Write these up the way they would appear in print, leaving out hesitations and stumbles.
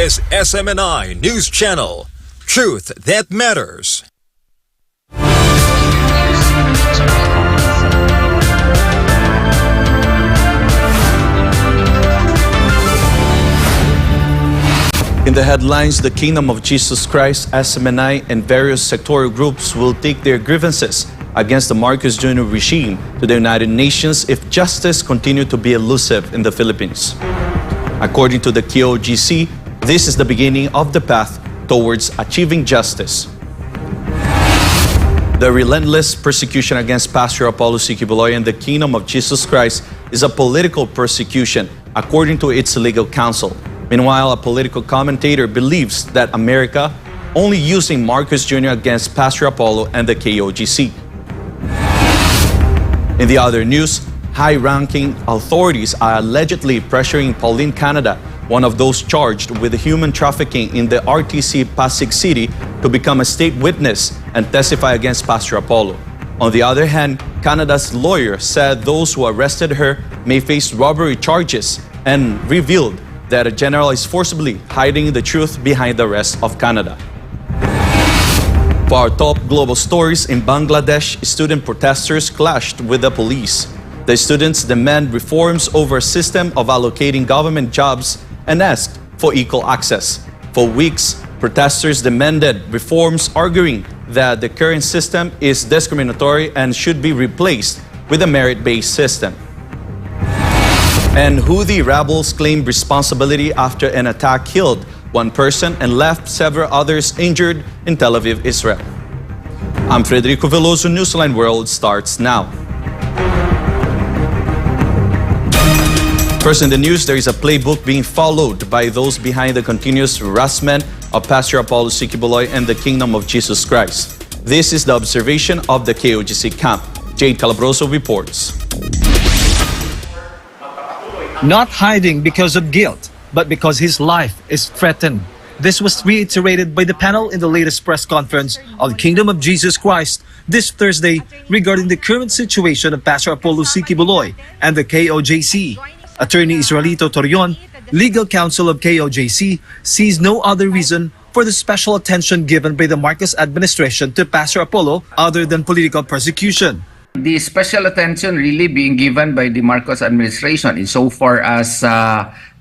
is SMNI News Channel. Truth that matters. In the headlines, the Kingdom of Jesus Christ, SMNI, and various sectoral groups will take their grievances against the Marcos Jr. regime to the United Nations if justice continues to be elusive in the Philippines. According to the KOJC, this is the beginning of the path towards achieving justice. The relentless persecution against Pastor Apollo ACQ and the Kingdom of Jesus Christ is a political persecution, according to its legal counsel. Meanwhile, a political commentator believes that America only using Marcos Jr. against Pastor Apollo and the KOJC. In the other news, high-ranking authorities are allegedly pressuring Pauline Canada, one of those charged with human trafficking in the RTC Pasig City, to become a state witness and testify against Pastor Apollo. On the other hand, Canada's lawyer said those who arrested her may face robbery charges and revealed that a general is forcibly hiding the truth behind the rest of Canada. For our top global stories, in Bangladesh, student protesters clashed with the police. The students demand reforms over a system of allocating government jobs and asked for equal access. For weeks, protesters demanded reforms, arguing that the current system is discriminatory and should be replaced with a merit-based system. And Houthi rebels claimed responsibility after an attack killed one person and left several others injured in Tel Aviv, Israel. I'm Frederico Velloso. Newsline World starts now. First in the news, there is a playbook being followed by those behind the continuous harassment of Pastor Apollo ACQ and the Kingdom of Jesus Christ. This is the observation of the KOJC camp. Jade Calabroso reports. Not hiding because of guilt, but because his life is threatened. This was reiterated by the panel in the latest press conference of the Kingdom of Jesus Christ this Thursday regarding the current situation of Pastor Apollo ACQ and the KOJC. Attorney Israelito Torion, legal counsel of KOJC, sees no other reason for the special attention given by the Marcos administration to Pastor Apollo other than political persecution. The special attention really being given by the Marcos administration insofar as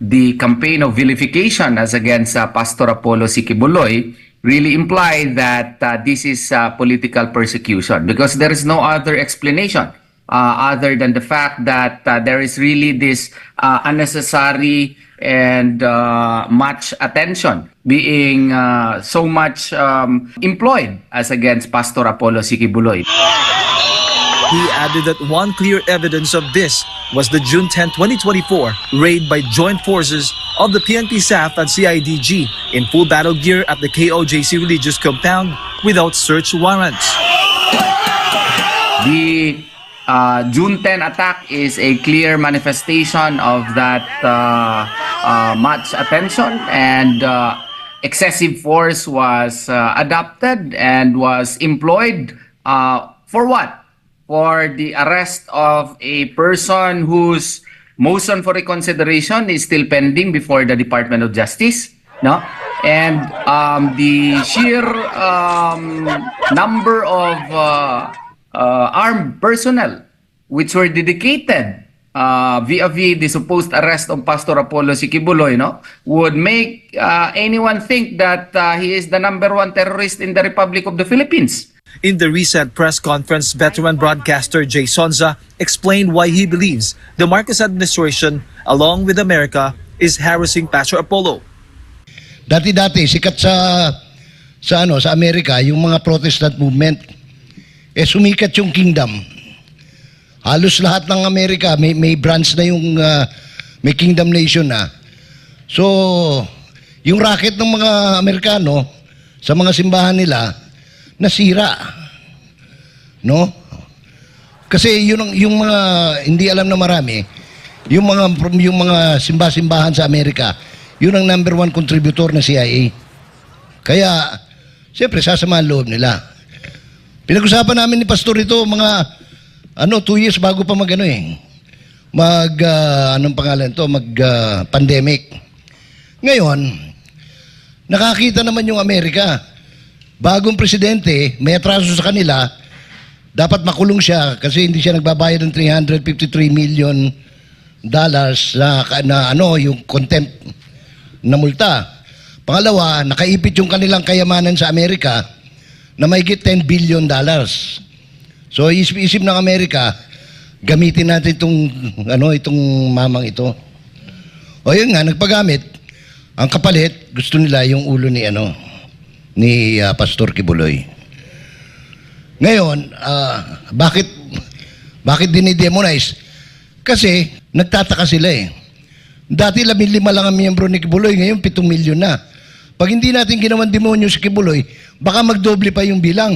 the campaign of vilification as against Pastor Apollo ACQ really imply that this is political persecution, because there is no other explanation other than the fact that there is really this unnecessary and much attention being so much employed as against Pastor Apollo ACQ. He added that one clear evidence of this was the June 10, 2024 raid by joint forces of the PNP SAF and CIDG in full battle gear at the KOJC religious compound without search warrants. The June 10 attack is a clear manifestation of that much attention, and excessive force was adopted and was employed for what? For the arrest of a person whose motion for reconsideration is still pending before the Department of Justice, no? And the sheer number of armed personnel which were dedicated vis-a-vis the supposed arrest of Pastor Apollo ACQ, no, would make anyone think that he is the #1 terrorist in the Republic of the Philippines. In the recent press conference, veteran broadcaster Jay Sonza explained why he believes the Marcos administration, along with America, is harassing Pastor Apollo. Dati-dati, sikat sa Amerika, yung mga Protestant movement, sumikat yung kingdom. Halos lahat ng Amerika, may branch na yung, may kingdom nation na. So, yung racket ng mga Amerikano, sa mga simbahan nila, nasira, no? Kasi yung mga hindi alam na marami, yung mga simbahan sa Amerika, yun ang #1 contributor na CIA. Kaya siyempre sasamahan loob nila. Pinag-usapan namin ni Pastor ito mga 2 years bago pa anong pangalan to, pandemic. Ngayon, Nakakita naman yung Amerika. Bagong presidente, may atraso sa kanila, dapat makulong siya kasi hindi siya nagbabayad ng $353 million na yung contempt na multa. Pangalawa, nakaipit yung kanilang kayamanan sa Amerika na mahigit $10 billion. So isip ng Amerika, gamitin natin itong mamang ito. O yun nga, nagpagamit. Ang kapalit, gusto nila yung ulo ni Pastor Kibuloy. Ngayon, bakit dinidemonize? Kasi nagtataka sila eh. Dati 15 lang ang miyembro ni Kibuloy, ngayon 7 milyon na. Pag hindi natin ginawan demonyo si Kibuloy, baka magdoble pa yung bilang.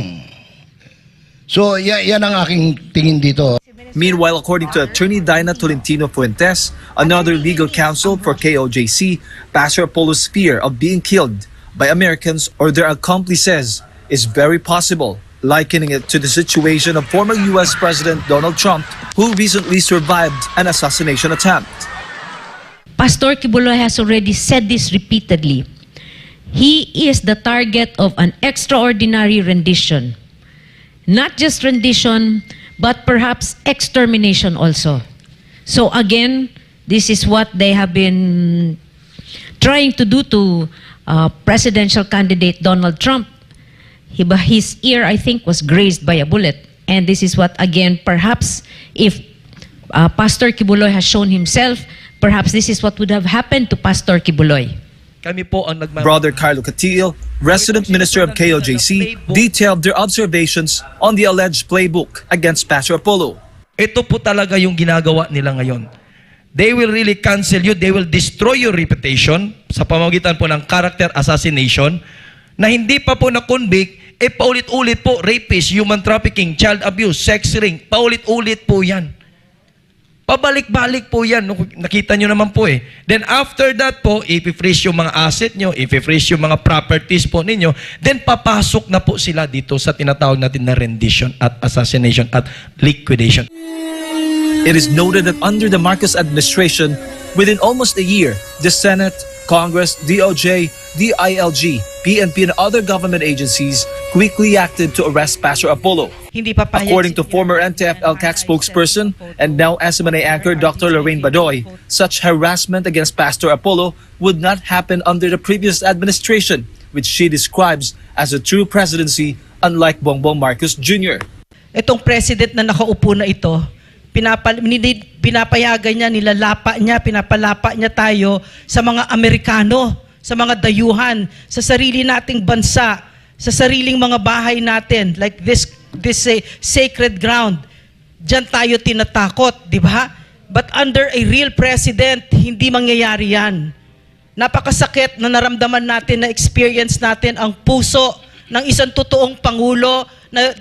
So, yan ang aking tingin dito. Meanwhile, according to attorney Dinah Tolentino Fuentes, another legal counsel for KOJC, Pastor Apollo's fear of being killed by Americans or their accomplices is very possible, likening it to the situation of former U.S. President Donald Trump, who recently survived an assassination attempt. Pastor Kibuloy has already said this repeatedly. He is the target of an extraordinary rendition. Not just rendition, but perhaps extermination also. So again, this is what they have been trying to do to presidential candidate Donald Trump. His ear, I think, was grazed by a bullet. And this is what, again, perhaps if Pastor Kibuloy has shown himself, perhaps this is what would have happened to Pastor Kibuloy. Brother Carlo Catillo, resident minister of KOJC, detailed their observations on the alleged playbook against Pastor Apollo. Ito po talaga yung ginagawa nila ngayon. They will really cancel you, they will destroy your reputation sa pamamagitan po ng character assassination na hindi pa po na-convict, paulit-ulit po, rapist, human trafficking, child abuse, sex ring, paulit-ulit po yan. Pabalik-balik po yan. Nakita nyo naman po eh. Then after that po, i-freeze yung mga asset nyo, i-freeze yung mga properties po ninyo, then papasok na po sila dito sa tinatawag natin na rendition at assassination at liquidation. It is noted that under the Marcos administration, within almost a year, the Senate, Congress, DOJ, DILG, PNP, and other government agencies quickly acted to arrest Pastor Apollo. According to former NTF-LCAC spokesperson and now SMNA anchor Dr. Lorraine Badoy, such harassment against Pastor Apollo would not happen under the previous administration, which she describes as a true presidency unlike Bongbong Marcos Jr. Itong president na nakaupo na ito, pinapayagan niya, nilalapa niya, pinapalapa niya tayo sa mga Amerikano, sa mga dayuhan, sa sarili nating bansa, sa sariling mga bahay natin, like this sacred ground. Diyan tayo tinatakot, di ba? But under a real president, hindi mangyayari yan. Napakasakit na naramdaman natin, na experience natin ang puso ng isang totoong pangulo na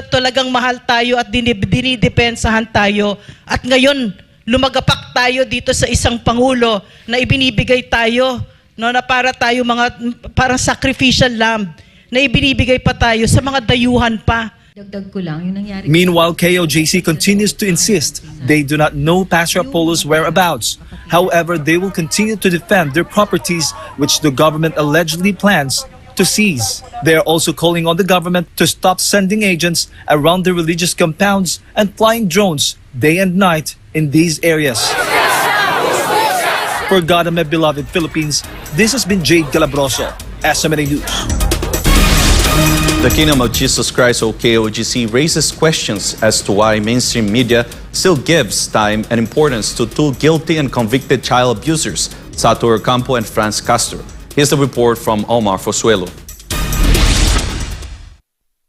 talagang mahal tayo at dinidepensahan tayo. At ngayon, lumagapak tayo dito sa isang pangulo na ibinibigay tayo, no, na para tayo parang sacrificial lamb, na ibinibigay pa tayo sa mga dayuhan pa. Meanwhile, KOJC continues to insist they do not know Pastor Apollo's whereabouts. However, they will continue to defend their properties, which the government allegedly plans to seize. They are also calling on the government to stop sending agents around the religious compounds and flying drones day and night in these areas. For God and my beloved Philippines, this has been Jade Calabroso, SMNA News. The Kingdom of Jesus Christ, or KOJC, raises questions as to why mainstream media still gives time and importance to two guilty and convicted child abusers, Sator Campo and Franz Castro. Here's the report from Omar Fosuelo.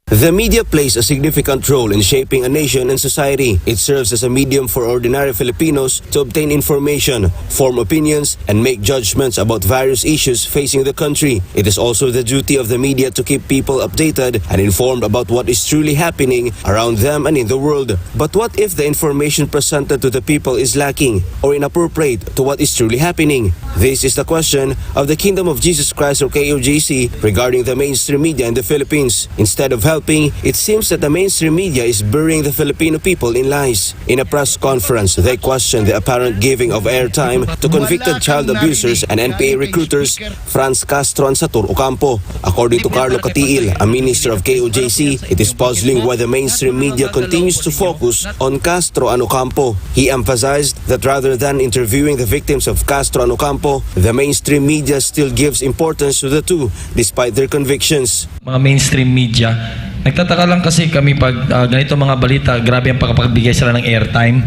The media plays a significant role in shaping a nation and society. It serves as a medium for ordinary Filipinos to obtain information, form opinions, and make judgments about various issues facing the country. It is also the duty of the media to keep people updated and informed about what is truly happening around them and in the world. But what if the information presented to the people is lacking or inappropriate to what is truly happening? This is the question of the Kingdom of Jesus Christ, or KOJC, regarding the mainstream media in the Philippines. Instead of helping helping, it seems that the mainstream media is burying the Filipino people in lies. In a press conference, they questioned the apparent giving of airtime to convicted child abusers and NPA recruiters Franz Castro and Satur Ocampo. According to Carlo Catiil, a minister of KOJC, it is puzzling why the mainstream media continues to focus on Castro and Ocampo. He emphasized that rather than interviewing the victims of Castro and Ocampo, the mainstream media still gives importance to the two despite their convictions. Mga mainstream media, nagtataka lang kasi kami pag ganito mga balita, grabe ang pagpapagbigay sila ng airtime.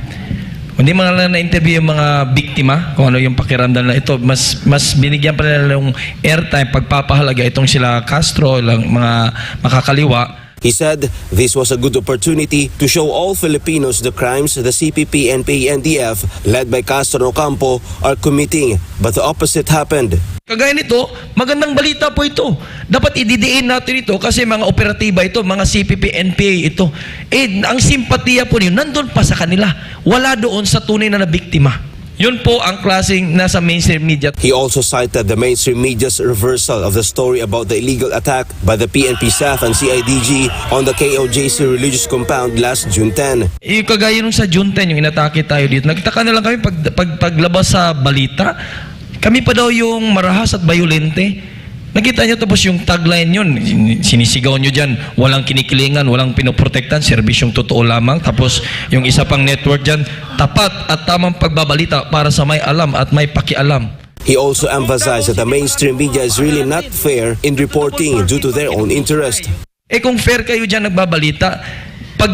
Hindi mga lang na-interview yung mga biktima, kung ano yung pakiramdam na ito, mas binigyan pa nila yung airtime, pagpapahalaga itong sila Castro, lang mga makakaliwa. He said this was a good opportunity to show all Filipinos the crimes the CPP, NPA, NDF, led by Castro and Ocampo, are committing, but the opposite happened. Kagaya nito, magandang balita po ito. Dapat ididiin natin ito kasi mga operatiba ito, mga CPP, NPA ito. Ang simpatiya po niyo, nandun pa sa kanila. Wala doon sa tunay na nabiktima. Yun po ang klaseng nasa mainstream media. He also cited the mainstream media's reversal of the story about the illegal attack by the PNP staff and CIDG on the KOJC religious compound last June 10. Kagaya nung sa June 10, yung inatake tayo dito, nagtaka na lang kami paglabas sa balita, kami pa daw yung marahas at bayolente. Nakita nyo tapos yung tagline yun, sinisigaw nyo dyan, walang kinikilingan, walang pinoprotektan, serbisyong totoo lamang. Tapos yung isa pang network dyan, tapat at tamang pagbabalita para sa may alam at may pakialam. He also emphasized that the mainstream media is really not fair in reporting due to their own interest. Kung fair kayo dyan nagbabalita, pag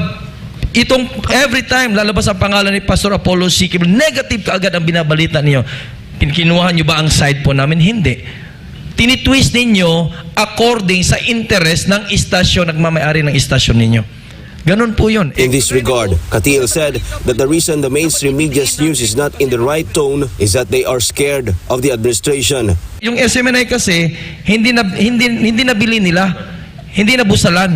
itong every time lalabas ang pangalan ni Pastor Apollo ACQ, negative kaagad ang binabalita niyo. Kinuha nyo ba ang side po namin? Hindi. Tinitwist ninyo according sa interest ng istasyon, nagmamayari ng istasyon ninyo. Ganun po yun. In this regard, Catiil said that the reason the mainstream media's news is not in the right tone is that they are scared of the administration. Yung SMNI kasi, hindi nabili nila, hindi nabusalan.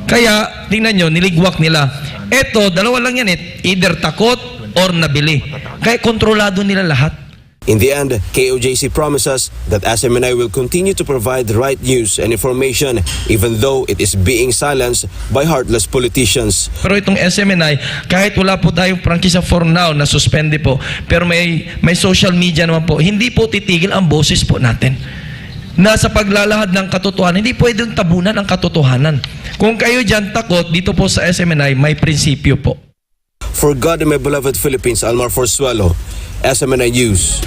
Kaya, tingnan nyo, niligwak nila. Eto, dalawa lang yan either takot or nabili. Kaya kontrolado nila lahat. In the end, KOJC promises that SMNI will continue to provide the right news and information even though it is being silenced by heartless politicians. Pero itong SMNI, kahit wala po tayong prangkisa for now na suspende po, pero may social media naman po, hindi po titigil ang boses po natin. Nasa paglalahad ng katotohanan, hindi pwedeng tabunan ang katotohanan. Kung kayo dyan takot, dito po sa SMNI, may prinsipyo po. For God and my beloved Philippines, Almar Forzuelo, SMNI News.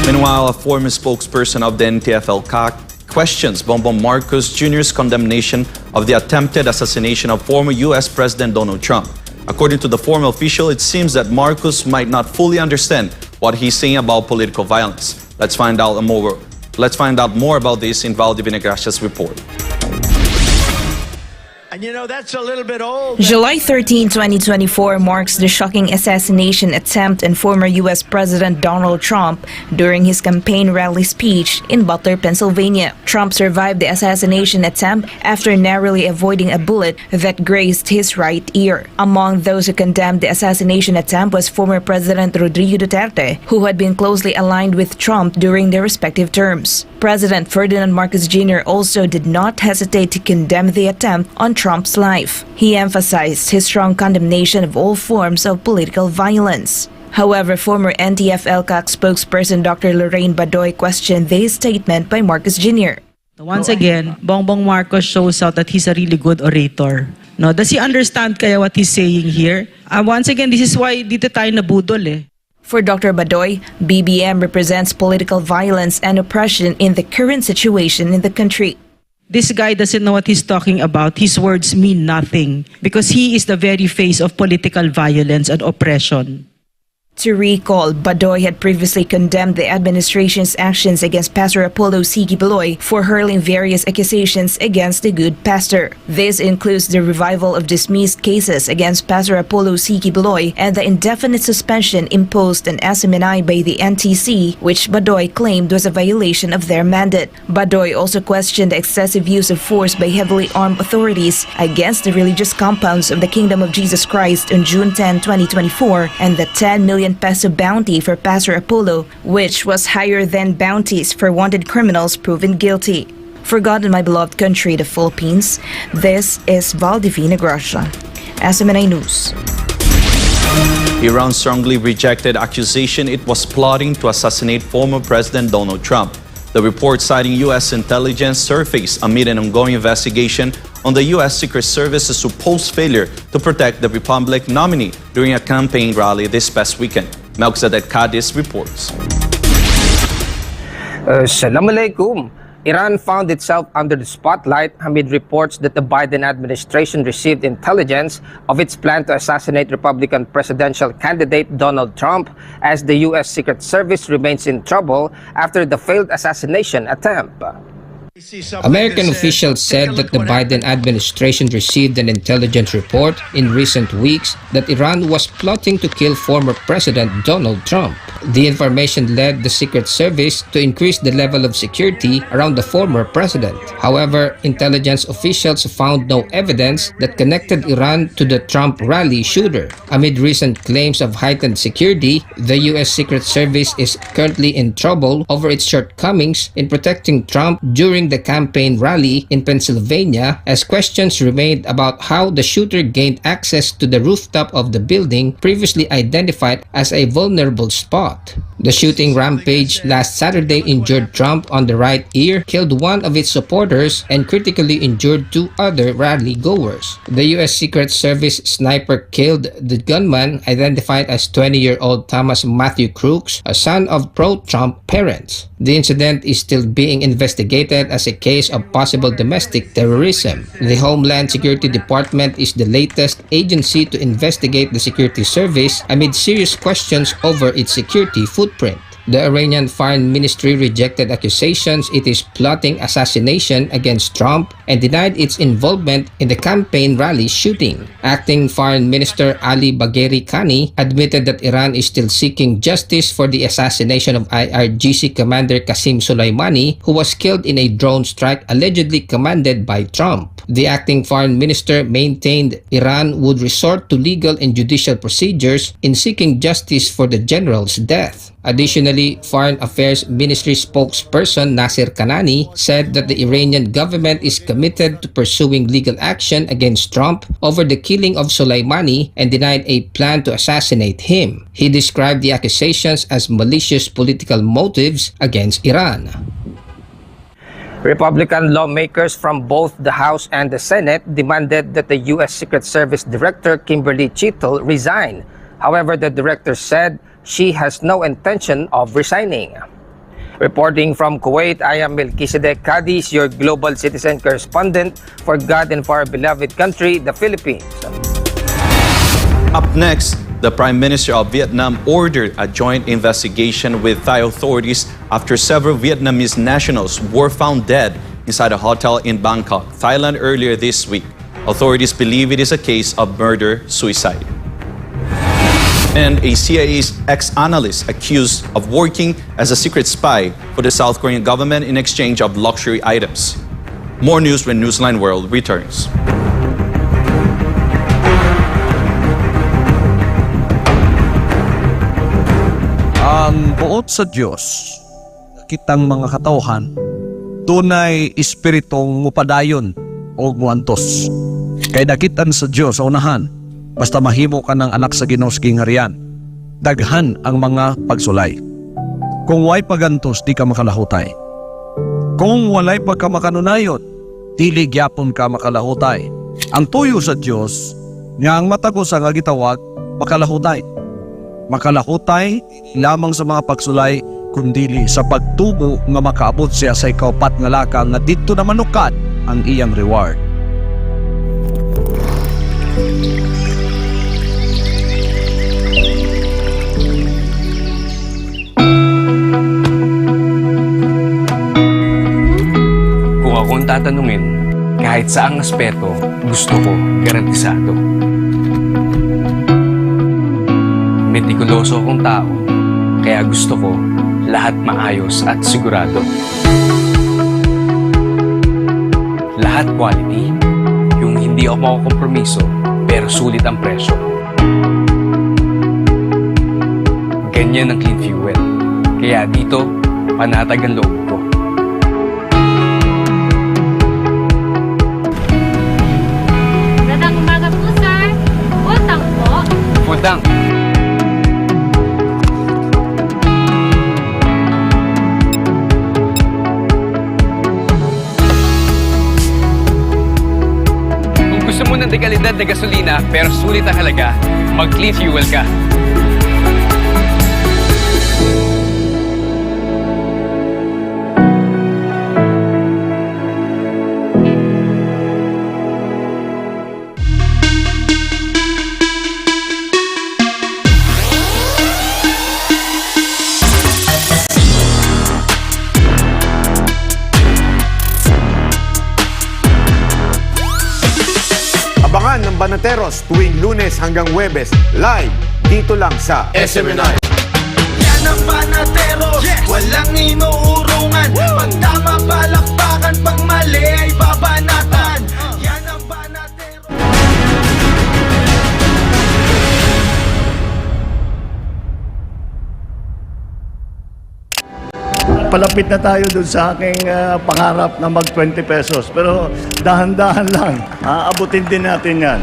Meanwhile, a former spokesperson of the NTF-ELCAC questions Bongbong Marcos Jr.'s condemnation of the attempted assassination of former U.S. President Donald Trump. According to the former official, it seems that Marcos might not fully understand what he's saying about political violence. Let's find out more about this in Val Divinagracia's report. And you know, that's a little bit old. July 13, 2024 marks the shocking assassination attempt on former U.S. President Donald Trump during his campaign rally speech in Butler, Pennsylvania. Trump survived the assassination attempt after narrowly avoiding a bullet that grazed his right ear. Among those who condemned the assassination attempt was former President Rodrigo Duterte, who had been closely aligned with Trump during their respective terms. President Ferdinand Marcos Jr. also did not hesitate to condemn the attempt on Trump's life. He emphasized his strong condemnation of all forms of political violence. However, former NTF-ELCAC spokesperson Dr. Lorraine Badoy questioned this statement by Marcos Jr. Once again, Bongbong Marcos shows out that he's a really good orator. No, does he understand kaya what he's saying here? Once again, this is why dito tayo nabudol eh. For Dr. Badoy, BBM represents political violence and oppression in the current situation in the country. This guy doesn't know what he's talking about. His words mean nothing because he is the very face of political violence and oppression. To recall, Badoy had previously condemned the administration's actions against Pastor Apollo ACQ for hurling various accusations against the good pastor. This includes the revival of dismissed cases against Pastor Apollo ACQ and the indefinite suspension imposed on SMNI by the NTC, which Badoy claimed was a violation of their mandate. Badoy also questioned the excessive use of force by heavily armed authorities against the religious compounds of the Kingdom of Jesus Christ on June 10, 2024, and the 10 million peso bounty for Pastor Apollo, which was higher than bounties for wanted criminals proven guilty. For God and my beloved country, the Philippines, this is Valdivina Gracia. SMNA News. Iran strongly rejected accusation it was plotting to assassinate former President Donald Trump. The report citing U.S. intelligence surfaced amid an ongoing investigation on the U.S. Secret Service's supposed failure to protect the Republican nominee during a campaign rally this past weekend. Melchizedek Cadiz reports. Assalamualaikum. Iran found itself under the spotlight amid reports that the Biden administration received intelligence of its plan to assassinate Republican presidential candidate Donald Trump, as the U.S. Secret Service remains in trouble after the failed assassination attempt. American officials said that the Biden administration received an intelligence report in recent weeks that Iran was plotting to kill former President Donald Trump. The information led the Secret Service to increase the level of security around the former president. However, intelligence officials found no evidence that connected Iran to the Trump rally shooter. Amid recent claims of heightened security, the U.S. Secret Service is currently in trouble over its shortcomings in protecting Trump during the campaign rally in Pennsylvania, as questions remained about how the shooter gained access to the rooftop of the building previously identified as a vulnerable spot. The shooting rampage last Saturday injured Trump on the right ear, killed one of its supporters, and critically injured two other rally goers. The U.S. Secret Service sniper killed the gunman, identified as 20-year-old Thomas Matthew Crooks, a son of pro-Trump parents. The incident is still being investigated as a case of possible domestic terrorism. The Homeland Security Department is the latest agency to investigate the security service amid serious questions over its security footprint. The Iranian Foreign Ministry rejected accusations it is plotting assassination against Trump and denied its involvement in the campaign rally shooting. Acting Foreign Minister Ali Bagheri Kani admitted that Iran is still seeking justice for the assassination of IRGC Commander Qasem Soleimani, who was killed in a drone strike allegedly commanded by Trump. The acting Foreign Minister maintained Iran would resort to legal and judicial procedures in seeking justice for the general's death. Additionally, Foreign Affairs Ministry spokesperson Nasser Kanani said that the Iranian government is committed to pursuing legal action against Trump over the killing of Soleimani and denied a plan to assassinate him. He described the accusations as malicious political motives against Iran. Republican lawmakers from both the House and the Senate demanded that the U.S. Secret Service Director Kimberly Chittle resign. However, the director said she has no intention of resigning. Reporting from Kuwait, I am Melchizedek Cadiz, your global citizen correspondent for God and for our beloved country, the Philippines. Up next, the Prime Minister of Vietnam ordered a joint investigation with Thai authorities after several Vietnamese nationals were found dead inside a hotel in Bangkok, Thailand earlier this week. Authorities believe it is a case of murder-suicide. And a CIA's ex-analyst accused of working as a secret spy for the South Korean government in exchange of luxury items. More news when Newsline World returns. Ang buot sa Diyos, kitang mga katawhan, tunay espiritong mupadayon o muantos. Kay dakitan sa Diyos sa unahan, basta mahimo ka ng anak sa Ginoo sa kingharian, daghan ang mga pagsulay. Kung way pagantos, di ka makalahutay. Kung walay pagkamakanunayon, dili gyapon ka makalahutay. Ang tuyo sa Diyos, nga ang matagos ang gitawag, makalahutay. Makalahutay lamang sa mga pagsulay, kundili sa pagtubo nga makaabot siya sa ikaupat nga laka nga dito na manukat ang iyang reward. Kung akong tatanungin, kahit saang aspeto, gusto ko garantisado. Metikuloso akong tao, kaya gusto ko lahat maayos at sigurado. Lahat quality, yung hindi ako makukompromiso, pero sulit ang presyo. Ganyan ang clean fuel, kaya dito, panatag ang loob ko. kalidad na gasolina pero sulit ang halaga, mag-Clean Fuel ka. Abangan ng Banateros tuwing Lunes hanggang Huwebes, live dito lang sa SMNI. Yan ang Banateros, walang inuurungan. Pag tama palakpakan, pag mali ay babanatan. Yan ang Banateros. Palapit na tayo dun sa aking pangarap na mag 20 pesos. Pero dahan-dahan lang, aabutin din natin yan.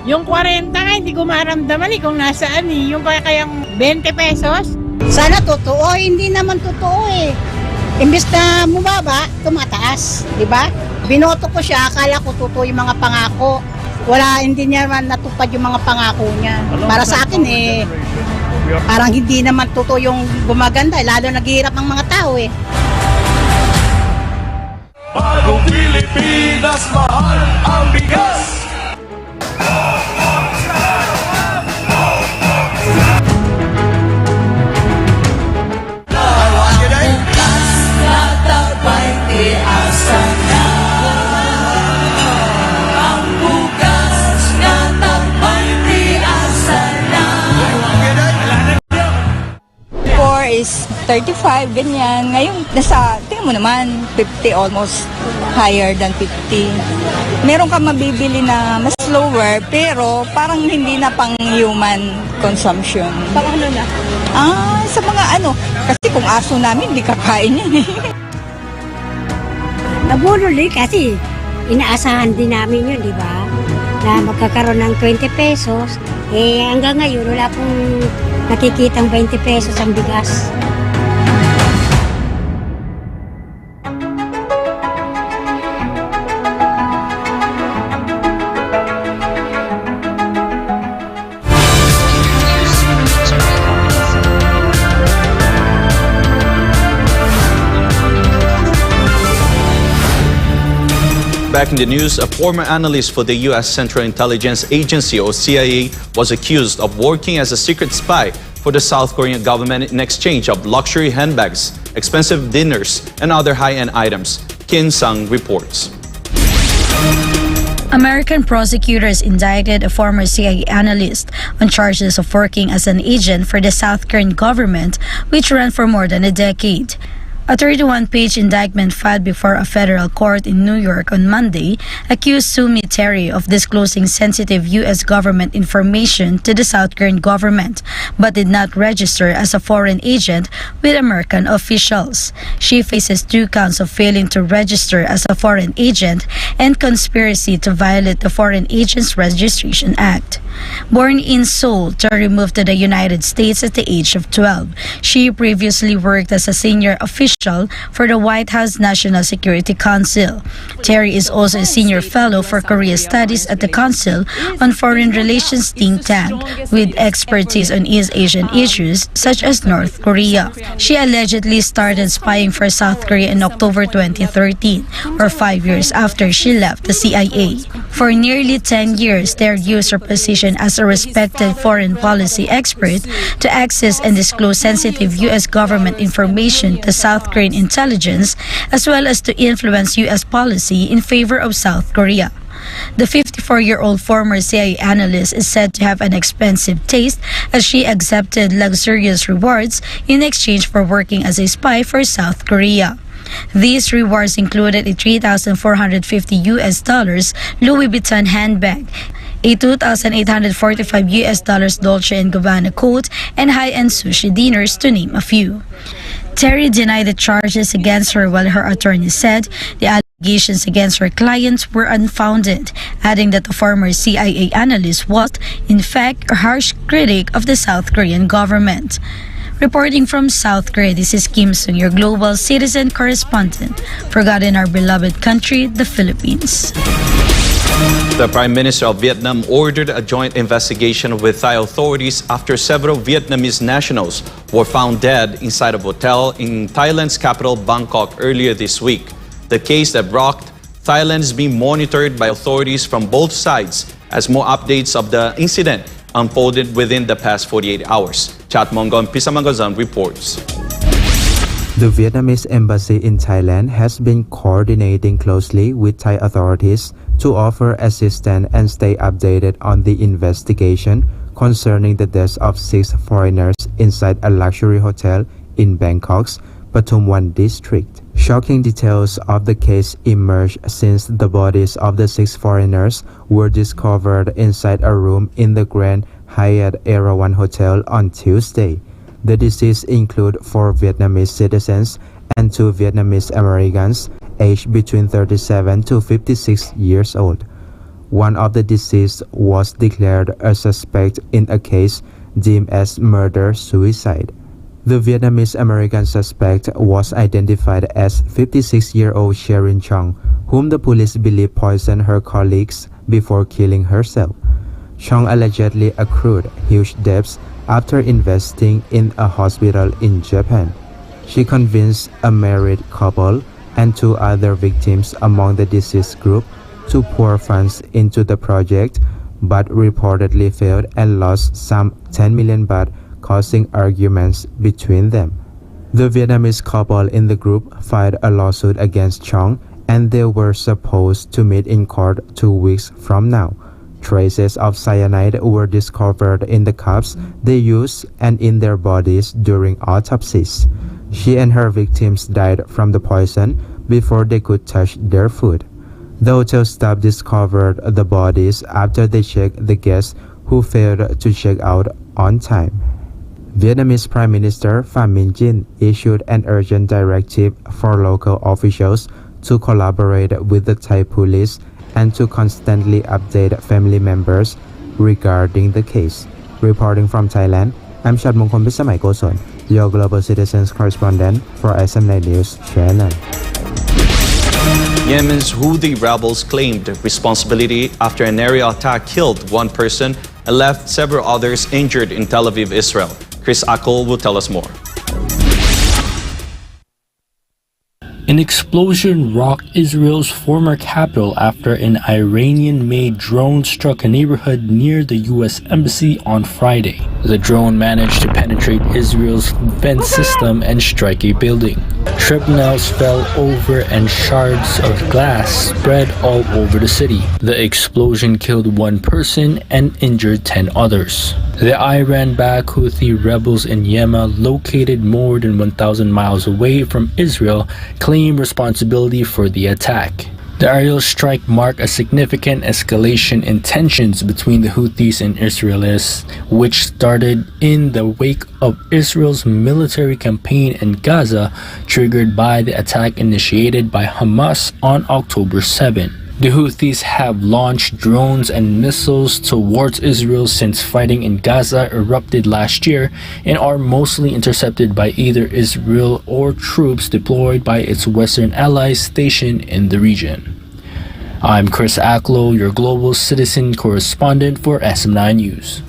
Yung 40 nga, hindi ko maramdaman kung nasaan Yung kayang 20 pesos. Sana totoo, hindi naman totoo eh. Imbes na bumaba, tumataas, di ba? Binoto ko siya, akala ko totoo yung mga pangako. Wala, hindi niya naman natupad yung mga pangako niya. Para sa akin eh, parang hindi naman totoo yung gumaganda, lalo naghihirap ang mga tao eh. Bagong Pilipinas, mahal ang bigas. Is 35, ganyan. Ngayon, tingnan mo naman, 50 almost higher than 50. Meron ka mabibili na mas lower, pero parang hindi na pang human consumption. Pang ano na? Sa mga kasi kung aso namin, hindi kakain yan eh. Nabulol kasi inaasahan din namin yun, di ba? Na magkakaroon ng 20 pesos. Eh, hanggang ngayon, wala pong nakikitang 20 pesos ang bigas. Back in the news, a former analyst for the U.S. Central Intelligence Agency, or CIA, was accused of working as a secret spy for the South Korean government in exchange of luxury handbags, expensive dinners, and other high-end items. Kim Sang reports. American prosecutors indicted a former CIA analyst on charges of working as an agent for the South Korean government, which ran for more than a decade. A 31-page indictment filed before a federal court in New York on Monday accused Sumi Terry of disclosing sensitive U.S. government information to the South Korean government, but did not register as a foreign agent with American officials. She faces 2 counts of failing to register as a foreign agent and conspiracy to violate the Foreign Agents Registration Act. Born in Seoul, Terry moved to the United States at the age of 12. She previously worked as a senior official for the White House National Security Council. Terry is also a senior fellow for Korea Studies at the Council on Foreign Relations think tank, with expertise on East Asian issues such as North Korea. She allegedly started spying for South Korea in October 2013, or 5 years after she left the CIA. For nearly 10 years, Terry used her position as a respected foreign policy expert to access and disclose sensitive U.S. government information to South Korean intelligence, as well as to influence U.S. policy in favor of South Korea. The 54-year-old former CIA analyst is said to have an expensive taste, as she accepted luxurious rewards in exchange for working as a spy for South Korea. These rewards included a $3,450 Louis Vuitton handbag, a $2,845 Dolce & Gabbana coat, and high-end sushi dinners, to name a few. Terry denied the charges against her, while her attorney said the allegations against her clients were unfounded, adding that the former CIA analyst was, in fact, a harsh critic of the South Korean government. Reporting from South Korea, this is Kim Sung, your global citizen correspondent for God in our beloved country, the Philippines. The Prime Minister of Vietnam ordered a joint investigation with Thai authorities after several Vietnamese nationals were found dead inside a hotel in Thailand's capital, Bangkok, earlier this week. The case that rocked Thailand is being monitored by authorities from both sides as more updates of the incident unfolded within the past 48 hours. Chat Mongon Pisamangazan reports. The Vietnamese embassy in Thailand has been coordinating closely with Thai authorities to offer assistance and stay updated on the investigation concerning the deaths of 6 foreigners inside a luxury hotel in Bangkok's Pathumwan district. Shocking details of the case emerged since the bodies of the 6 foreigners were discovered inside a room in the Grand Hyatt Erawan Hotel on Tuesday. The deceased include 4 Vietnamese citizens and 2 Vietnamese Americans aged between 37 to 56 years old. One of the deceased was declared a suspect in a case deemed as murder-suicide. The Vietnamese American suspect was identified as 56-year-old Sherin Chong, whom the police believe poisoned her colleagues before killing herself. Chong allegedly accrued huge debts after investing in a hospital in Japan. She convinced a married couple and 2 other victims among the deceased group to pour funds into the project, but reportedly failed and lost some 10 million baht, causing arguments between them. The Vietnamese couple in the group filed a lawsuit against Chong, and they were supposed to meet in court 2 weeks from now. Traces of cyanide were discovered in the cups they used and in their bodies during autopsies. She and her victims died from the poison before they could touch their food. The hotel staff discovered the bodies after they checked the guests who failed to check out on time. Vietnamese Prime Minister Pham Minh Chinh issued an urgent directive for local officials to collaborate with the Thai police and to constantly update family members regarding the case. Reporting from Thailand, I'm Shadmongkon Bisamay Koson, your Global Citizens correspondent for SM9 News Channel. Yemen's Houthi rebels claimed responsibility after an aerial attack killed 1 person and left several others injured in Tel Aviv, Israel. Chris Ackel will tell us more. An explosion rocked Israel's former capital after an Iranian-made drone struck a neighborhood near the U.S. Embassy on Friday. The drone managed to penetrate Israel's defense system and strike a building. Shrapnels fell over and shards of glass spread all over the city. The explosion killed 1 person and injured 10 others. The Iran-backed Houthi rebels in Yemen, located more than 1,000 miles away from Israel, claim responsibility for the attack. The aerial strike marked a significant escalation in tensions between the Houthis and Israelis, which started in the wake of Israel's military campaign in Gaza, triggered by the attack initiated by Hamas on October 7. The Houthis have launched drones and missiles towards Israel since fighting in Gaza erupted last year and are mostly intercepted by either Israel or troops deployed by its Western allies stationed in the region. I'm Chris Ackel, your Global Citizen correspondent for SM9 News.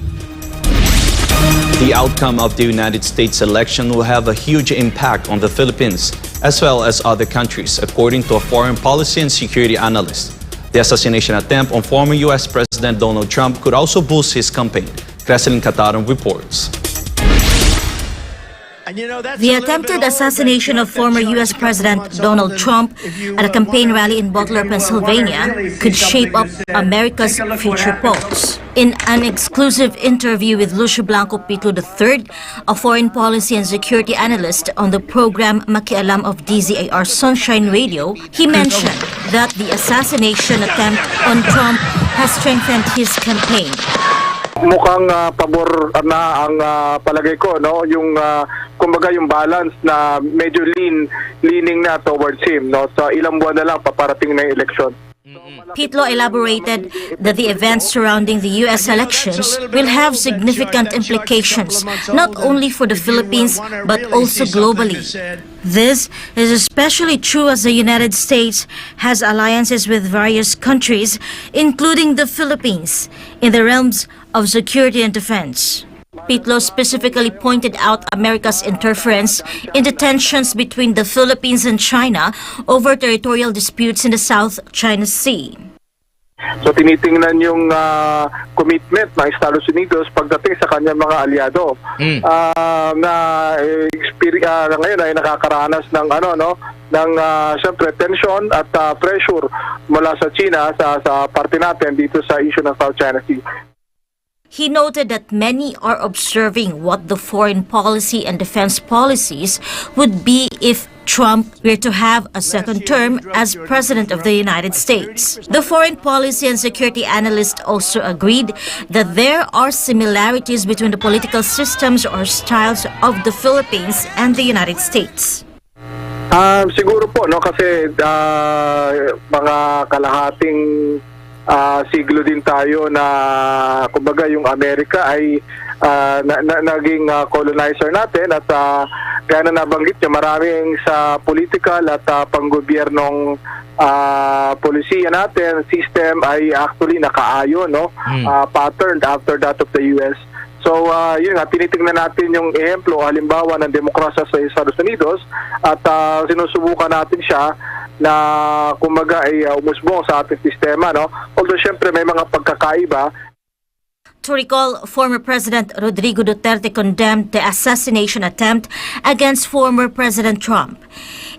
The outcome of the United States election will have a huge impact on the Philippines as well as other countries, according to a foreign policy and security analyst. The assassination attempt on former U.S. President Donald Trump could also boost his campaign. Creselyn Cataron reports. The attempted assassination of former U.S. President Donald Trump at a campaign rally in Butler, Pennsylvania, could shape up America's future polls. In an exclusive interview with Lucio Blanco Pitlo III, a foreign policy and security analyst on the program Makialam of DZAR Sunshine Radio, he mentioned that the assassination attempt on Trump has strengthened his campaign. Mukhang pabor na ang palagay ko, no, yung kumbaga yung balance na medyo leaning na towards him, no. So ilang buwan na lang paparating na yung election. Pitlo elaborated that the events surrounding the U.S. elections will have significant implications not only for the Philippines but also globally. This is especially true as the United States has alliances with various countries, including the Philippines, in the realms of security and defense. Pitlo specifically pointed out America's interference in the tensions between the Philippines and China over territorial disputes in the South China Sea. So tinitingnan yung commitment ng Estados Unidos pagdating sa kanyang mga aliado na ngayon ay nakakaranas ng syempre tension at pressure mula sa China sa parte natin dito sa issue ng South China Sea. He noted that many are observing what the foreign policy and defense policies would be if Trump were to have a second term as President of the United States. The foreign policy and security analyst also agreed that there are similarities between the political systems or styles of the Philippines and the United States. Siguro po kasi mga kalahating siglo din tayo na kumbaga yung Amerika ay naging colonizer natin at kaya na nabanggit niya maraming sa political at panggobyernong polisiya natin system ay actually nakaayon patterned after that of the US. So yun nga, tinitingnan natin yung ehemplo halimbawa ng demokrasya sa Estados Unidos at sinusubukan natin siya na kumbaga ay umusbong sa ating sistema, although syempre may mga pagkakaiba. To recall, former President Rodrigo Duterte condemned the assassination attempt against former President Trump.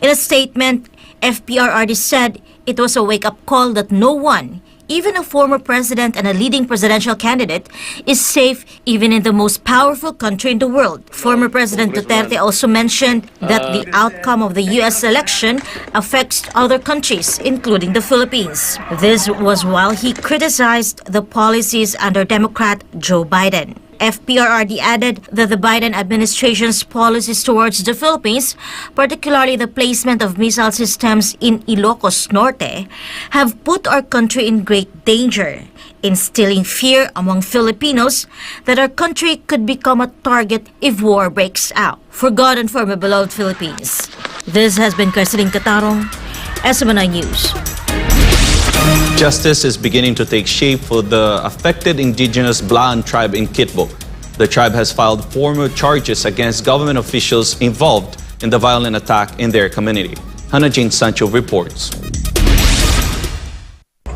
In a statement, FPRRD said it was a wake-up call that no one, even a former president and a leading presidential candidate, is safe even in the most powerful country in the world. Former President Duterte also mentioned that the outcome of the U.S. election affects other countries, including the Philippines. This was while he criticized the policies under Democrat Joe Biden. FPRRD added that the Biden administration's policies towards the Philippines, particularly the placement of missile systems in Ilocos Norte, have put our country in great danger, instilling fear among Filipinos that our country could become a target if war breaks out. For God and for my beloved Philippines, this has been Cresceline Catarong, SMNI News. Justice is beginning to take shape for the affected indigenous Blaan tribe in Kitbo. The tribe has filed formal charges against government officials involved in the violent attack in their community. Hannah Jane Sancho reports.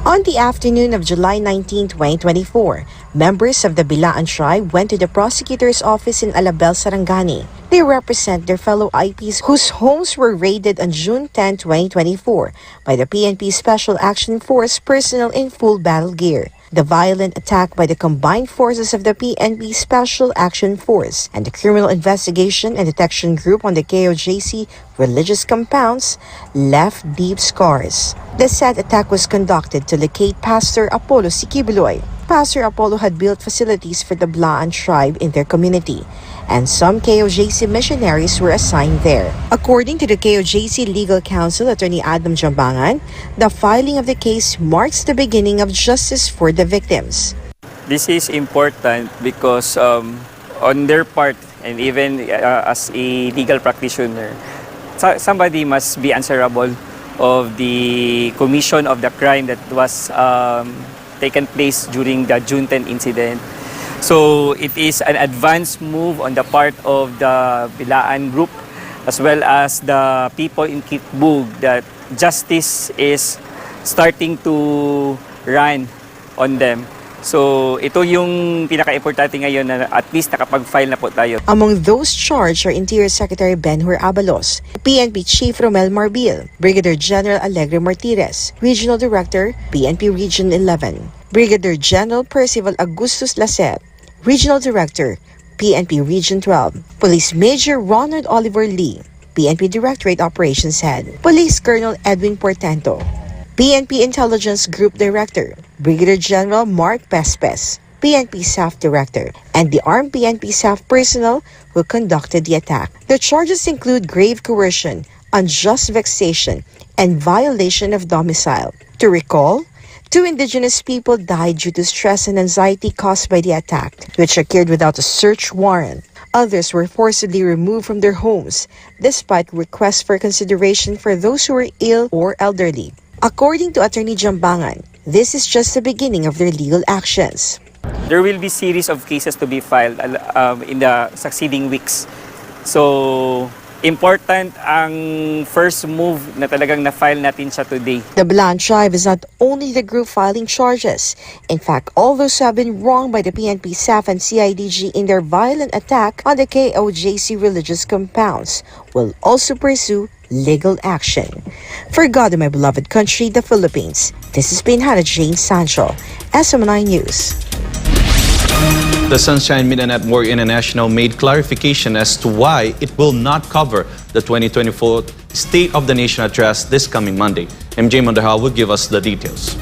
On the afternoon of July 19, 2024, members of the Bilaan tribe went to the prosecutor's office in Alabel, Sarangani. They represent their fellow IPs whose homes were raided on June 10, 2024 by the PNP Special Action Force personnel in full battle gear. The violent attack by the combined forces of the PNP Special Action Force and the Criminal Investigation and Detection Group on the KOJC religious compounds left deep scars. The said attack was conducted to locate Pastor Apollo Sikibuloy. Pastor Apollo had built facilities for the Blaan tribe in their community, and some KOJC missionaries were assigned there. According to the KOJC Legal Counsel, Attorney Adam Jambangan, the filing of the case marks the beginning of justice for the victims. This is important because on their part, and even as a legal practitioner, somebody must be answerable of the commission of the crime that was taken place during the June 10 incident. So it is an advanced move on the part of the Bilaan group as well as the people in Kitbug that justice is starting to run on them. So ito yung pinaka-importante ngayon na at least nakapag-file na po tayo. Among those charged are Interior Secretary Benhur Abalos, PNP Chief Romel Marbil, Brigadier General Alegre Martirez, Regional Director, PNP Region 11, Brigadier General Percival Augustus Laset, Regional Director, PNP Region 12, Police Major Ronald Oliver Lee, PNP Directorate Operations Head, Police Colonel Edwin Portento, PNP Intelligence Group Director, Brigadier General Mark Pespes, PNP Staff Director, and the armed PNP staff personnel who conducted the attack. The charges include grave coercion, unjust vexation, and violation of domicile. To recall, 2 indigenous people died due to stress and anxiety caused by the attack, which occurred without a search warrant. Others were forcibly removed from their homes, despite requests for consideration for those who were ill or elderly. According to Attorney Jambangan, this is just the beginning of their legal actions. There will be series of cases to be filed in the succeeding weeks. So, important ang first move na talagang na-file natin siya today. The Bilaan tribe is not only the group filing charges. In fact, all those who have been wronged by the PNP staff and CIDG in their violent attack on the KOJC religious compounds will also pursue legal action. For God and my beloved country, the Philippines, this has been Hannah Jane Sancho, SMNI News. The Sunshine Media Network International made clarification as to why it will not cover the 2024 State of the Nation address this coming Monday. MJ Mondeja will give us the details.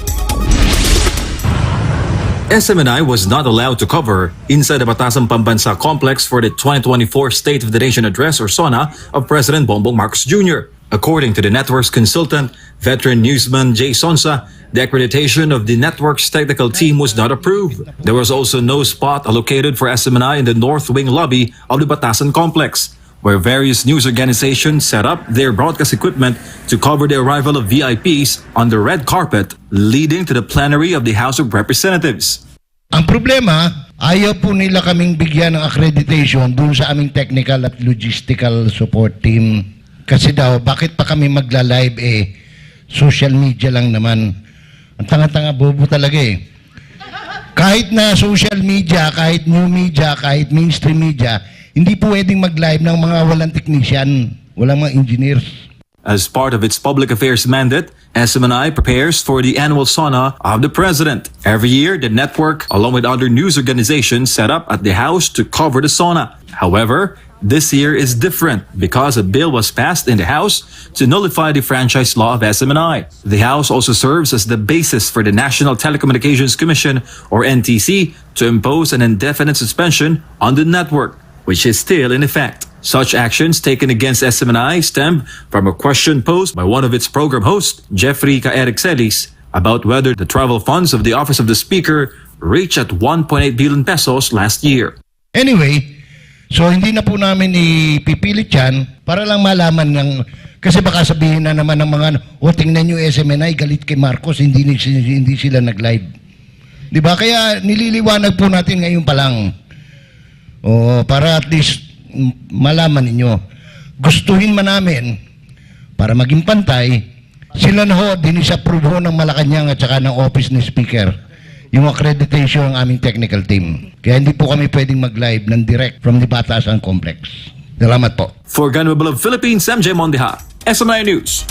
SMNI was not allowed to cover inside the Batasang Pambansa complex for the 2024 State of the Nation address or SONA of President Bongbong Marcos Jr. According to the network's consultant, veteran newsman Jay Sonsa, the accreditation of the network's technical team was not approved. There was also no spot allocated for SMNI in the North Wing lobby of the Batasan complex, where various news organizations set up their broadcast equipment to cover the arrival of VIPs on the red carpet leading to the plenary of the House of Representatives. Ang problema, ayaw po nila kaming bigyan ng accreditation dun sa aming technical at logistical support team. Kasi daw, bakit pa kami magla-live social media lang naman. Ang tanga-tanga bobo talaga Kahit na social media, kahit new media, kahit mainstream media, hindi po pwedeng mag-live ng mga walang technician, walang mga engineers. As part of its public affairs mandate, SMNI prepares for the annual SONA of the President. Every year, the network, along with other news organizations, set up at the House to cover the SONA. However, this year is different because a bill was passed in the House to nullify the franchise law of SMNI. The House also serves as the basis for the National Telecommunications Commission, or NTC, to impose an indefinite suspension on the network, which is still in effect. Such actions taken against SMNI stem from a question posed by one of its program hosts, Jeffrey Celis, about whether the travel funds of the Office of the Speaker reached at 1.8 billion pesos last year. Anyway, so hindi na po namin ipipilit yan para lang malaman ng, kasi baka sabihin na naman ng mga, tingnan nyo SMNI, galit kay Marcos, hindi sila nag-live. Diba? Kaya nililiwanag po natin ngayon pa lang. Para at least malaman ninyo. Gustuhin man namin para maging pantay, sila na ho, dinisapprove ho ng Malacanang at saka ng Office ni Speaker yung accreditation ng aming technical team. Kaya hindi po kami pwedeng mag-live ng direct from the Batasan Complex. Salamat po. For Gunable of Philippines, MJ Mondeja, SMNI News.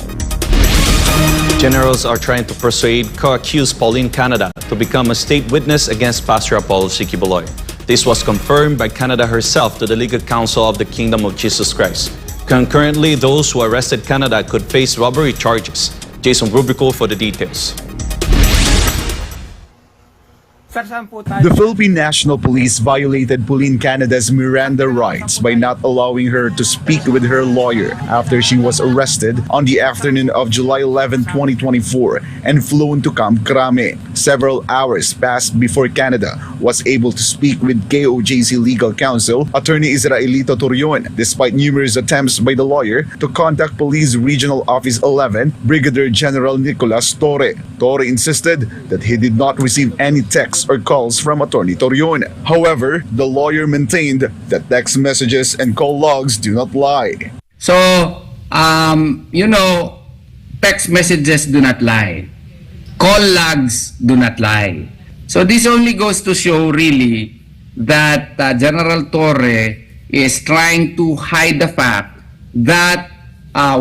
Generals are trying to persuade co-accused Pauline Canada to become a state witness against Pastor ACQ. This was confirmed by Canada herself to the Legal Counsel of the Kingdom of Jesus Christ. Concurrently, those who arrested Canada could face robbery charges. Jason Rubico for the details. The Philippine National Police violated Pauline Canada's Miranda rights by not allowing her to speak with her lawyer after she was arrested on the afternoon of July 11, 2024 and flown to Camp Crame. Several hours passed before Canada was able to speak with KOJC legal counsel, Attorney Israelito Torion, despite numerous attempts by the lawyer to contact Police Regional Office 11, Brigadier General Nicolas Torre. Torre insisted that he did not receive any texts or calls from Attorney Torion. However, the lawyer maintained that text messages and call logs do not lie. So, text messages do not lie. Call logs do not lie. So this only goes to show really that General Torre is trying to hide the fact that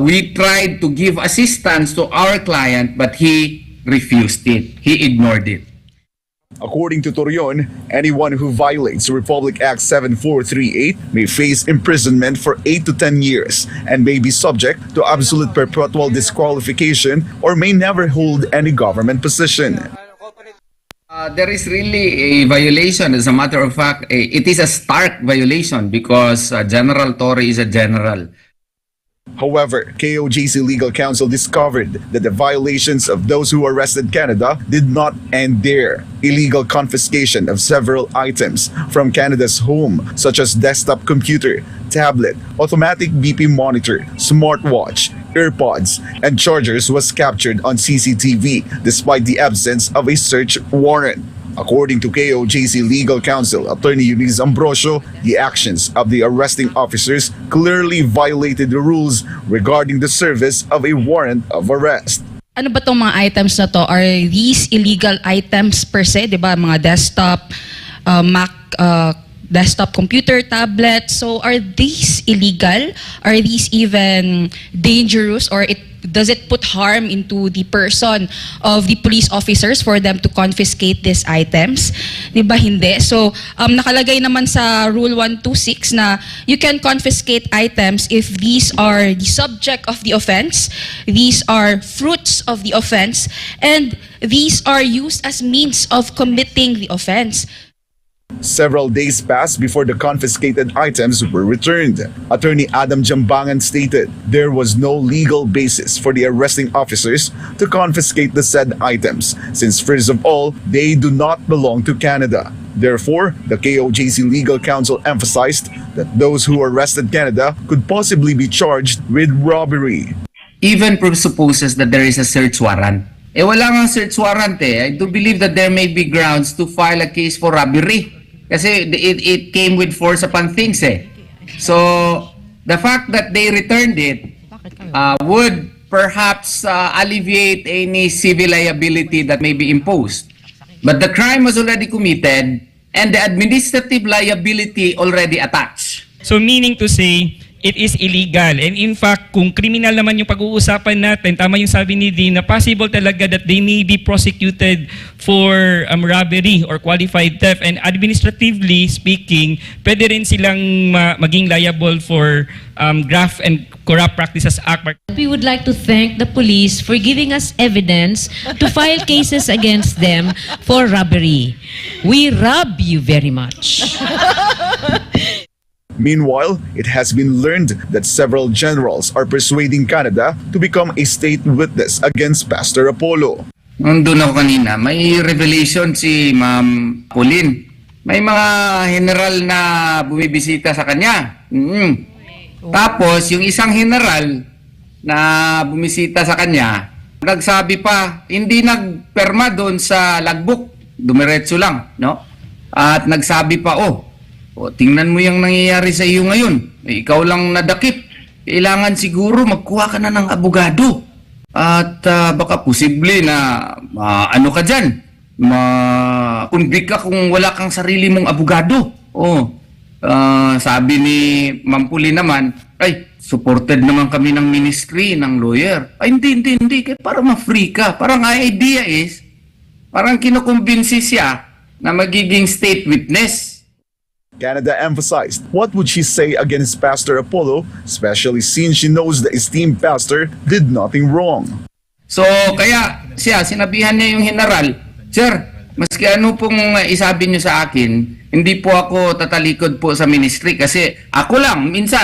we tried to give assistance to our client but he refused it. He ignored it. According to Torion, anyone who violates Republic Act 7438 may face imprisonment for 8 to 10 years and may be subject to absolute perpetual disqualification or may never hold any government position. There is really a violation. As a matter of fact, it is a stark violation because General Torre is a general. However, KOJC legal counsel discovered that the violations of those who arrested Canada did not end there. Illegal confiscation of several items from Canada's home, such as desktop computer, tablet, automatic BP monitor, smartwatch, AirPods, and chargers was captured on CCTV despite the absence of a search warrant. According to KOJC legal counsel, Attorney Eunice Ambrosio, the actions of the arresting officers clearly violated the rules regarding the service of a warrant of arrest. Ano ba tong mga items na to? Are these illegal items per se? Diba? Mga desktop, Mac, desktop computer, tablet. So are these illegal? Are these even dangerous, or does it put harm into the person of the police officers for them to confiscate these items? Diba hindi? So nakalagay naman sa Rule 126 na you can confiscate items if these are the subject of the offense, these are fruits of the offense, and these are used as means of committing the offense. Several days passed before the confiscated items were returned. Attorney Adam Jambangan stated there was no legal basis for the arresting officers to confiscate the said items, since first of all, they do not belong to Canada. Therefore, the KOJC legal counsel emphasized that those who arrested Canada could possibly be charged with robbery. Even presupposes that there is a search warrant. Wala nga search warrant eh. I do believe that there may be grounds to file a case for robbery. Kasi it came with force upon things eh. So, the fact that they returned it would perhaps alleviate any civil liability that may be imposed. But the crime was already committed and the administrative liability already attached. So meaning to say, it is illegal. And in fact, kung criminal naman yung pag-uusapan natin, tama yung sabi ni Dean, na possible talaga that they may be prosecuted for robbery or qualified theft. And administratively speaking, pwede rin silang maging liable for Graft and Corrupt Practices Act. We would like to thank the police for giving us evidence to file cases against them for robbery. We rob you very much. Meanwhile, it has been learned that several generals are persuading Canada to become a state witness against Pastor Apollo. Nandun ako kanina, may revelation si Ma'am Pauline. May mga general na bumibisita sa kanya. Tapos, yung isang general na bumisita sa kanya, nagsabi pa, hindi nagperma doon sa logbook. Dumiretso lang, no? At nagsabi pa, tingnan mo yung nangyayari sa iyo ngayon. Ikaw lang nadakip. Kailangan siguro magkuha ka na ng abogado. At baka posible na ano ka dyan. Ma-convict ka kung wala kang sarili mong abogado. Sabi ni Ma'am Puli naman, supported naman kami ng ministry, ng lawyer. Hindi. Para ma-free ka. Parang idea is, parang kinukumbinsi siya na magiging state witness. Canada emphasized what would she say against Pastor Apollo, especially since she knows the esteemed pastor did nothing wrong. So kaya siya, sinabihan niya yung general, Sir, maski ano pong isabi niyo sa akin, hindi po ako tatalikod po sa ministry kasi ako lang, minsan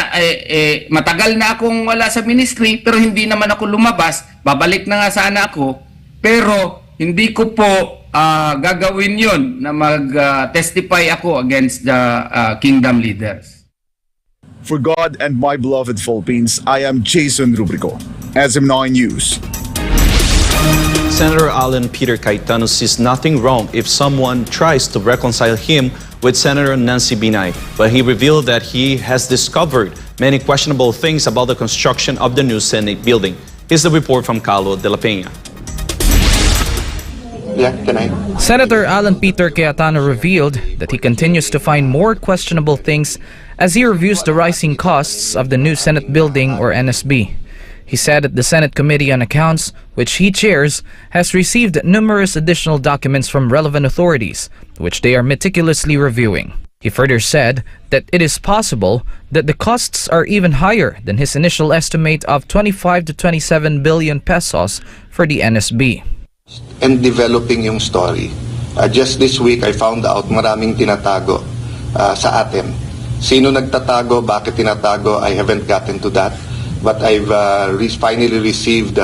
matagal na akong wala sa ministry pero hindi naman ako lumabas, babalik na nga sana ako, pero hindi ko po gagawin yon na mag-testify ako against the kingdom leaders. For God and my beloved Philippines, I am Jason Rubrico, SM9 News. Senator Alan Peter Cayetano sees nothing wrong if someone tries to reconcile him with Senator Nancy Binay, but he revealed that he has discovered many questionable things about the construction of the new Senate building. Here's the report from Carlo de la Peña. Senator Alan Peter Cayetano revealed that he continues to find more questionable things as he reviews the rising costs of the new Senate building, or NSB. He said that the Senate Committee on Accounts, which he chairs, has received numerous additional documents from relevant authorities, which they are meticulously reviewing. He further said that it is possible that the costs are even higher than his initial estimate of 25 to 27 billion pesos for the NSB. And developing yung story. Just this week, I found out maraming tinatago sa atin. Sino nagtatago, bakit tinatago, I haven't gotten to that. but I've finally received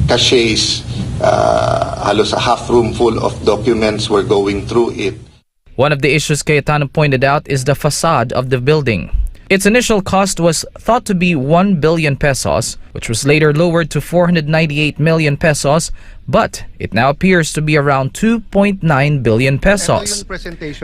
caches, halos a half room full of documents. We're going through it. One of the issues Cayetano pointed out is the facade of the building. Its initial cost was thought to be 1 billion pesos, which was later lowered to 498 million pesos, but it now appears to be around 2.9 billion pesos.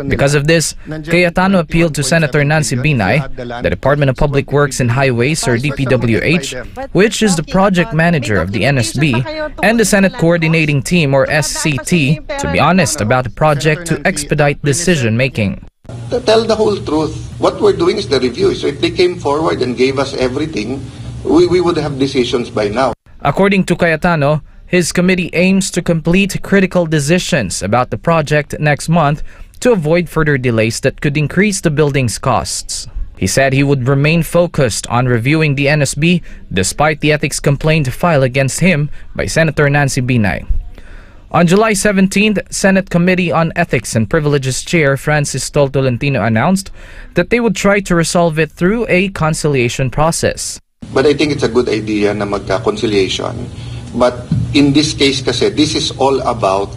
Because of this, Cayetano appealed to Senator Nancy Binay, the Department of Public Works and Highways or DPWH, which is the project manager of the NSB, and the Senate Coordinating Team or SCT, to be honest about the project to expedite decision making. To tell the whole truth. What we're doing is the review. So if they came forward and gave us everything, we would have decisions by now. According to Cayetano, his committee aims to complete critical decisions about the project next month to avoid further delays that could increase the building's costs. He said he would remain focused on reviewing the NSB despite the ethics complaint filed against him by Senator Nancy Binay. On July 17th, Senate Committee on Ethics and Privileges Chair Francis Tolentino announced that they would try to resolve it through a conciliation process. But I think it's a good idea na magka-conciliation. But in this case kasi, this is all about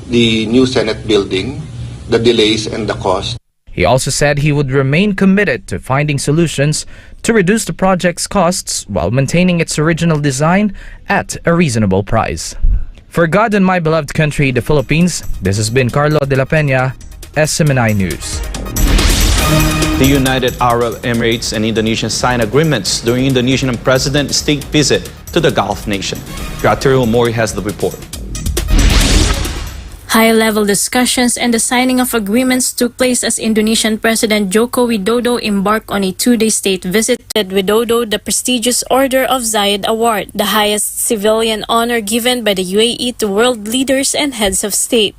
the new Senate building, the delays and the cost. He also said he would remain committed to finding solutions to reduce the project's costs while maintaining its original design at a reasonable price. For God and my beloved country, the Philippines, this has been Carlo de la Peña, SMNI News. The United Arab Emirates and Indonesia signed agreements during Indonesian President's state visit to the Gulf nation. Graterio Mori has the report. High-level discussions and the signing of agreements took place as Indonesian President Joko Widodo embarked on a two-day state visit. Widodo the prestigious Order of Zayed Award, the highest civilian honor given by the UAE to world leaders and heads of state.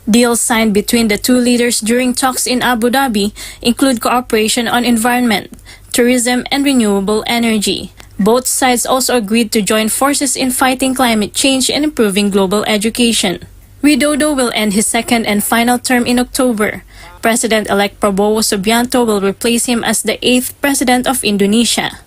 Deals signed between the two leaders during talks in Abu Dhabi include cooperation on environment, tourism, and renewable energy. Both sides also agreed to join forces in fighting climate change and improving global education. Widodo will end his second and final term in October. President-elect Prabowo Subianto will replace him as the 8th President of Indonesia.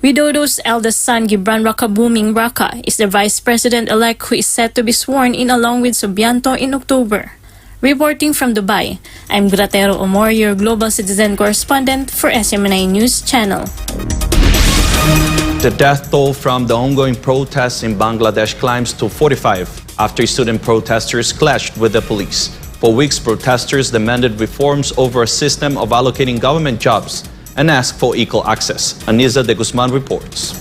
Widodo's eldest son, Gibran Rakabuming Raka, is the Vice President-elect who is set to be sworn in along with Subianto in October. Reporting from Dubai, I'm Gratero Omor, your Global Citizen Correspondent for SMNI News Channel. The death toll from the ongoing protests in Bangladesh climbs to 45 after student protesters clashed with the police. For weeks, protesters demanded reforms over a system of allocating government jobs and asked for equal access. Aniza de Guzman reports.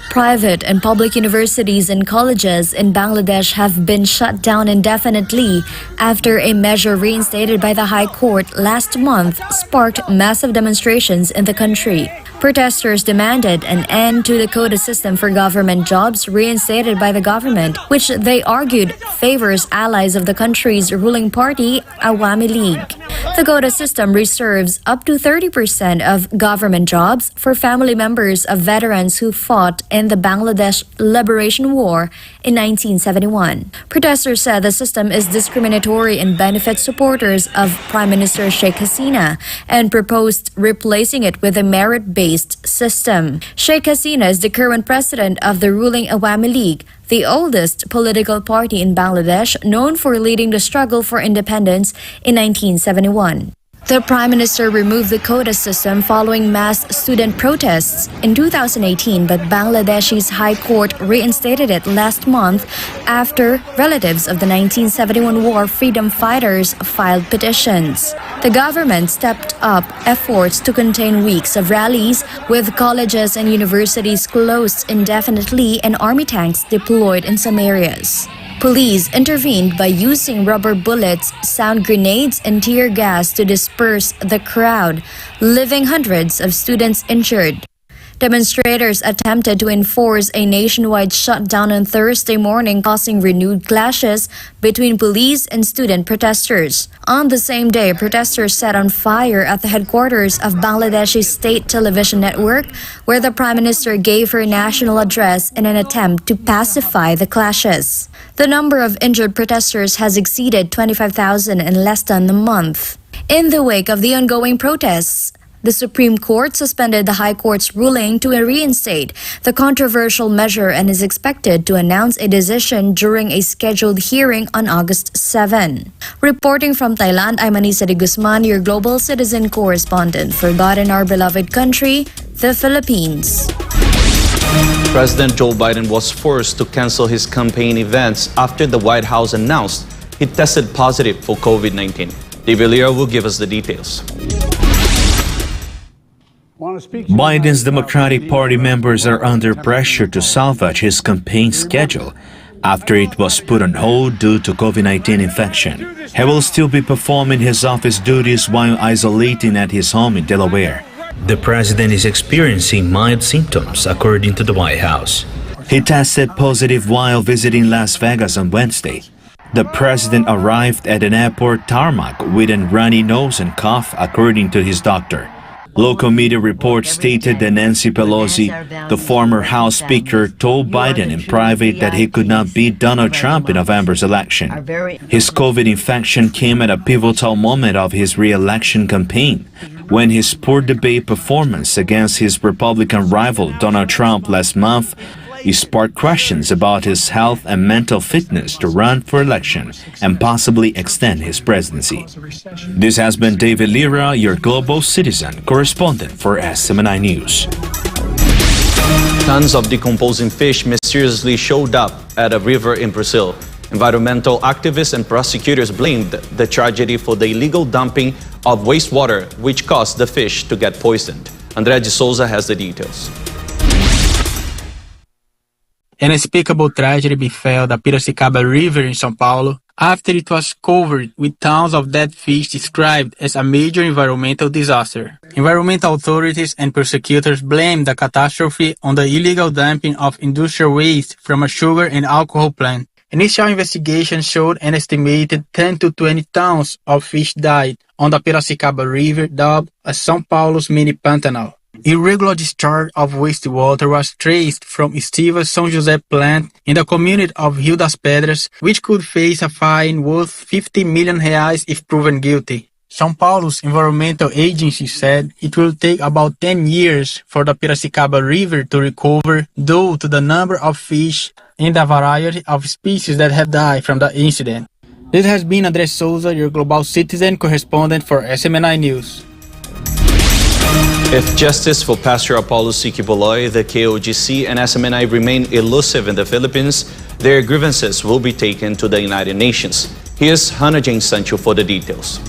Private and public universities and colleges in Bangladesh have been shut down indefinitely after a measure reinstated by the High Court last month sparked massive demonstrations in the country. Protesters demanded an end to the quota system for government jobs reinstated by the government, which they argued favors allies of the country's ruling party, Awami League. The quota system reserves up to 30% of government jobs for family members of veterans who fought in the Bangladesh Liberation War in 1971. Protesters said the system is discriminatory and benefits supporters of Prime Minister Sheikh Hasina and proposed replacing it with a merit-based system. Sheikh Hasina is the current president of the ruling Awami League, the oldest political party in Bangladesh, known for leading the struggle for independence in 1971. The Prime Minister removed the quota system following mass student protests in 2018, but Bangladesh's High Court reinstated it last month after relatives of the 1971 war freedom fighters filed petitions. The government stepped up efforts to contain weeks of rallies, with colleges and universities closed indefinitely and army tanks deployed in some areas. Police intervened by using rubber bullets, sound grenades, and tear gas to disperse the crowd, leaving hundreds of students injured. Demonstrators attempted to enforce a nationwide shutdown on Thursday morning, causing renewed clashes between police and student protesters. On the same day, protesters set on fire at the headquarters of Bangladesh's state television network, where the Prime Minister gave her national address in an attempt to pacify the clashes. The number of injured protesters has exceeded 25,000 in less than a month. In the wake of the ongoing protests, The Supreme Court suspended the High Court's ruling to reinstate the controversial measure and is expected to announce a decision during a scheduled hearing on August 7. Reporting from Thailand, I'm Anissa de Guzman, your global citizen correspondent for God and our beloved country, the Philippines. President Joe Biden was forced to cancel his campaign events after the White House announced he tested positive for COVID-19. David Lira will give us the details. Biden's Democratic Party members are under pressure to salvage his campaign schedule after it was put on hold due to COVID-19 infection. He will still be performing his office duties while isolating at his home in Delaware. The president is experiencing mild symptoms, according to the White House. He tested positive while visiting Las Vegas on Wednesday. The president arrived at an airport tarmac with a runny nose and cough, according to his doctor. Local media reports stated that Nancy Pelosi, the former House Speaker, told Biden in private that he could not beat Donald Trump in November's election. His COVID infection came at a pivotal moment of his re-election campaign, when his poor debate performance against his Republican rival Donald Trump last month sparked questions about his health and mental fitness to run for election and possibly extend his presidency. This has been David Lira, your global citizen correspondent for SMNI News. Tons of decomposing fish mysteriously showed up at a river in Brazil. Environmental activists and prosecutors blamed the tragedy for the illegal dumping of wastewater, which caused the fish to get poisoned. Andrea de Souza has the details. An unspeakable tragedy befell the Piracicaba River in São Paulo after it was covered with tons of dead fish described as a major environmental disaster. Environmental authorities and prosecutors blamed the catastrophe on the illegal dumping of industrial waste from a sugar and alcohol plant. Initial investigations showed an estimated 10 to 20 tons of fish died on the Piracicaba River, dubbed as São Paulo's mini Pantanal. Irregular discharge of wastewater was traced from Estiva's São José plant in the community of Rio das Pedras, which could face a fine worth 50 million reais if proven guilty. São Paulo's environmental agency said it will take about 10 years for the Piracicaba River to recover due to the number of fish and the variety of species that have died from the incident. This has been Andrés Souza, your global citizen correspondent for SMNI News. If justice for Pastor Apollo ACQ, the KOJC, and SMNI remain elusive in the Philippines, their grievances will be taken to the United Nations. Here's Hannah Jane Sancho for the details.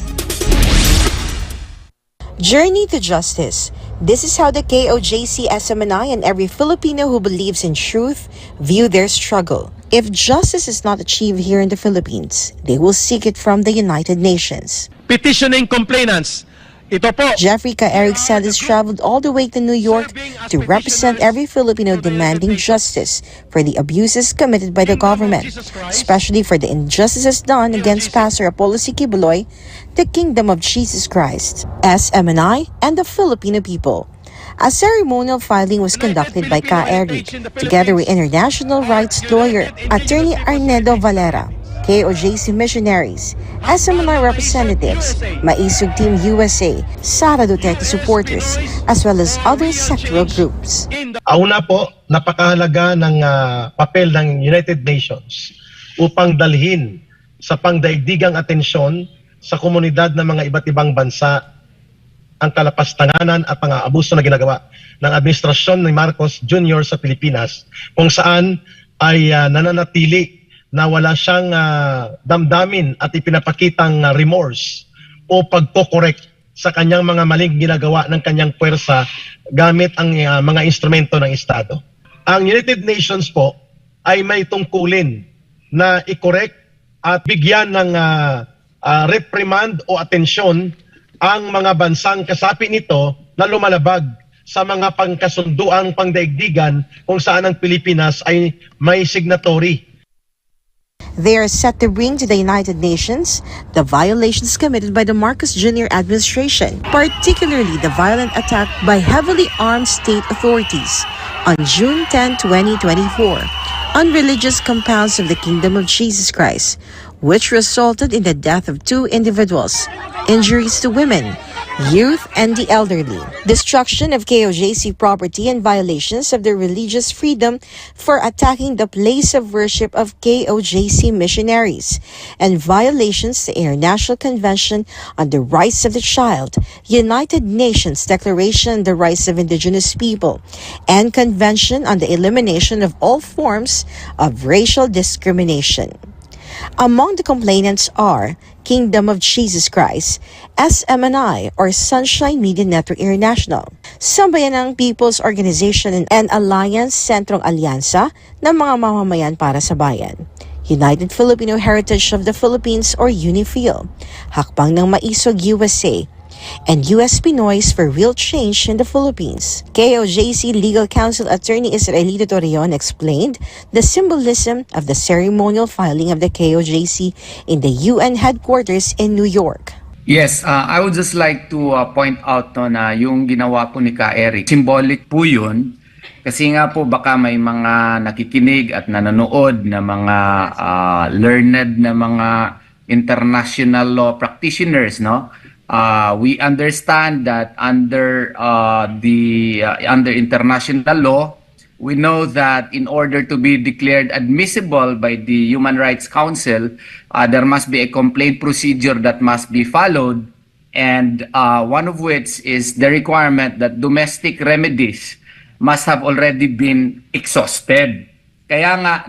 Journey to Justice. This is how the KOJC, SMNI, and every Filipino who believes in truth view their struggle. If justice is not achieved here in the Philippines, they will seek it from the United Nations. Petitioning complainants. Jeffrey Eric Salas traveled all the way to New York to represent every Filipino demanding justice for the abuses committed by the government, especially for the injustices done against Pastor Apollo ACQ, the Kingdom of Jesus Christ, SMNI, and the Filipino people. A ceremonial filing was conducted by Eric, together with international rights lawyer, attorney Arnedo Valera, KOJC missionaries, SMNI representatives, Maisog Team USA, Sara Duterte supporters, as well as other sectoral groups. Una po, napakahalaga ng papel ng United Nations upang dalhin sa pangdaigdigang atensyon sa komunidad ng mga iba't ibang bansa ang kalapastanganan at pang-aabuso na ginagawa ng administrasyon ni Marcos Jr. sa Pilipinas, kung saan ay nananatili na wala siyang damdamin at ipinapakitang remorse o pagkokorek sa kanyang mga maling ginagawa ng kanyang puwersa gamit ang mga instrumento ng Estado. Ang United Nations po ay may tungkulin na i-correct at bigyan ng reprimand o atensyon ang mga bansang kasapi nito na lumalabag sa mga pangkasunduang pangdaigdigan kung saan ang Pilipinas ay may signatory. They are set to bring to the United Nations the violations committed by the Marcos Jr. administration, particularly the violent attack by heavily armed state authorities on June 10, 2024, on religious compounds of the Kingdom of Jesus Christ, which resulted in the death of 2 individuals, injuries to women, youth, and the elderly. Destruction of KOJC property and violations of their religious freedom for attacking the place of worship of KOJC missionaries, and violations to International Convention on the Rights of the Child, United Nations Declaration on the Rights of Indigenous People, and Convention on the Elimination of all forms of racial discrimination. Among the complainants are Kingdom of Jesus Christ, SMNI or Sunshine Media Network International, Sambayanang People's Organization and Alliance Sentrong Alyansa ng mga mamamayan para sa bayan, United Filipino Heritage of the Philippines or UNIFIL, Hakbang ng Maisog USA, and US Pinoys for Real Change in the Philippines. KOJC Legal Counsel Attorney Israelito Torreon explained the symbolism of the ceremonial filing of the KOJC in the UN headquarters in New York. Yes, I would just like to point out no, na yung ginawa po ni Ka Eric, symbolic po yun. Kasi nga po baka may mga nakikinig at nanonood na mga learned na mga international law practitioners, no? We understand that under under international law, we know that in order to be declared admissible by the Human Rights Council, there must be a complaint procedure that must be followed, and one of which is the requirement that domestic remedies must have already been exhausted. Kaya nga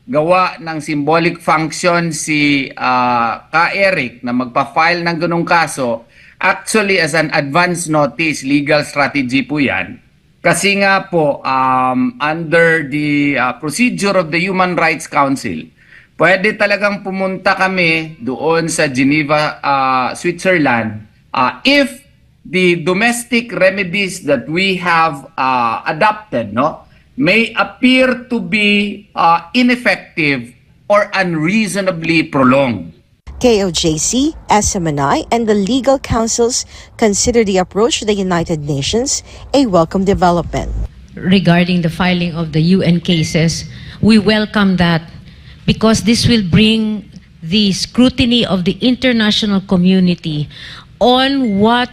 gawa ng symbolic function si Ka Eric na magpa-file ng ganung kaso, actually as an advance notice, legal strategy po yan. Kasi nga po, under the procedure of the Human Rights Council, pwede talagang pumunta kami doon sa Geneva, Switzerland, if the domestic remedies that we have adopted, no, may appear to be ineffective or unreasonably prolonged. KOJC, SMNI, and the legal councils consider the approach to the United Nations a welcome development. Regarding the filing of the UN cases, we welcome that because this will bring the scrutiny of the international community on what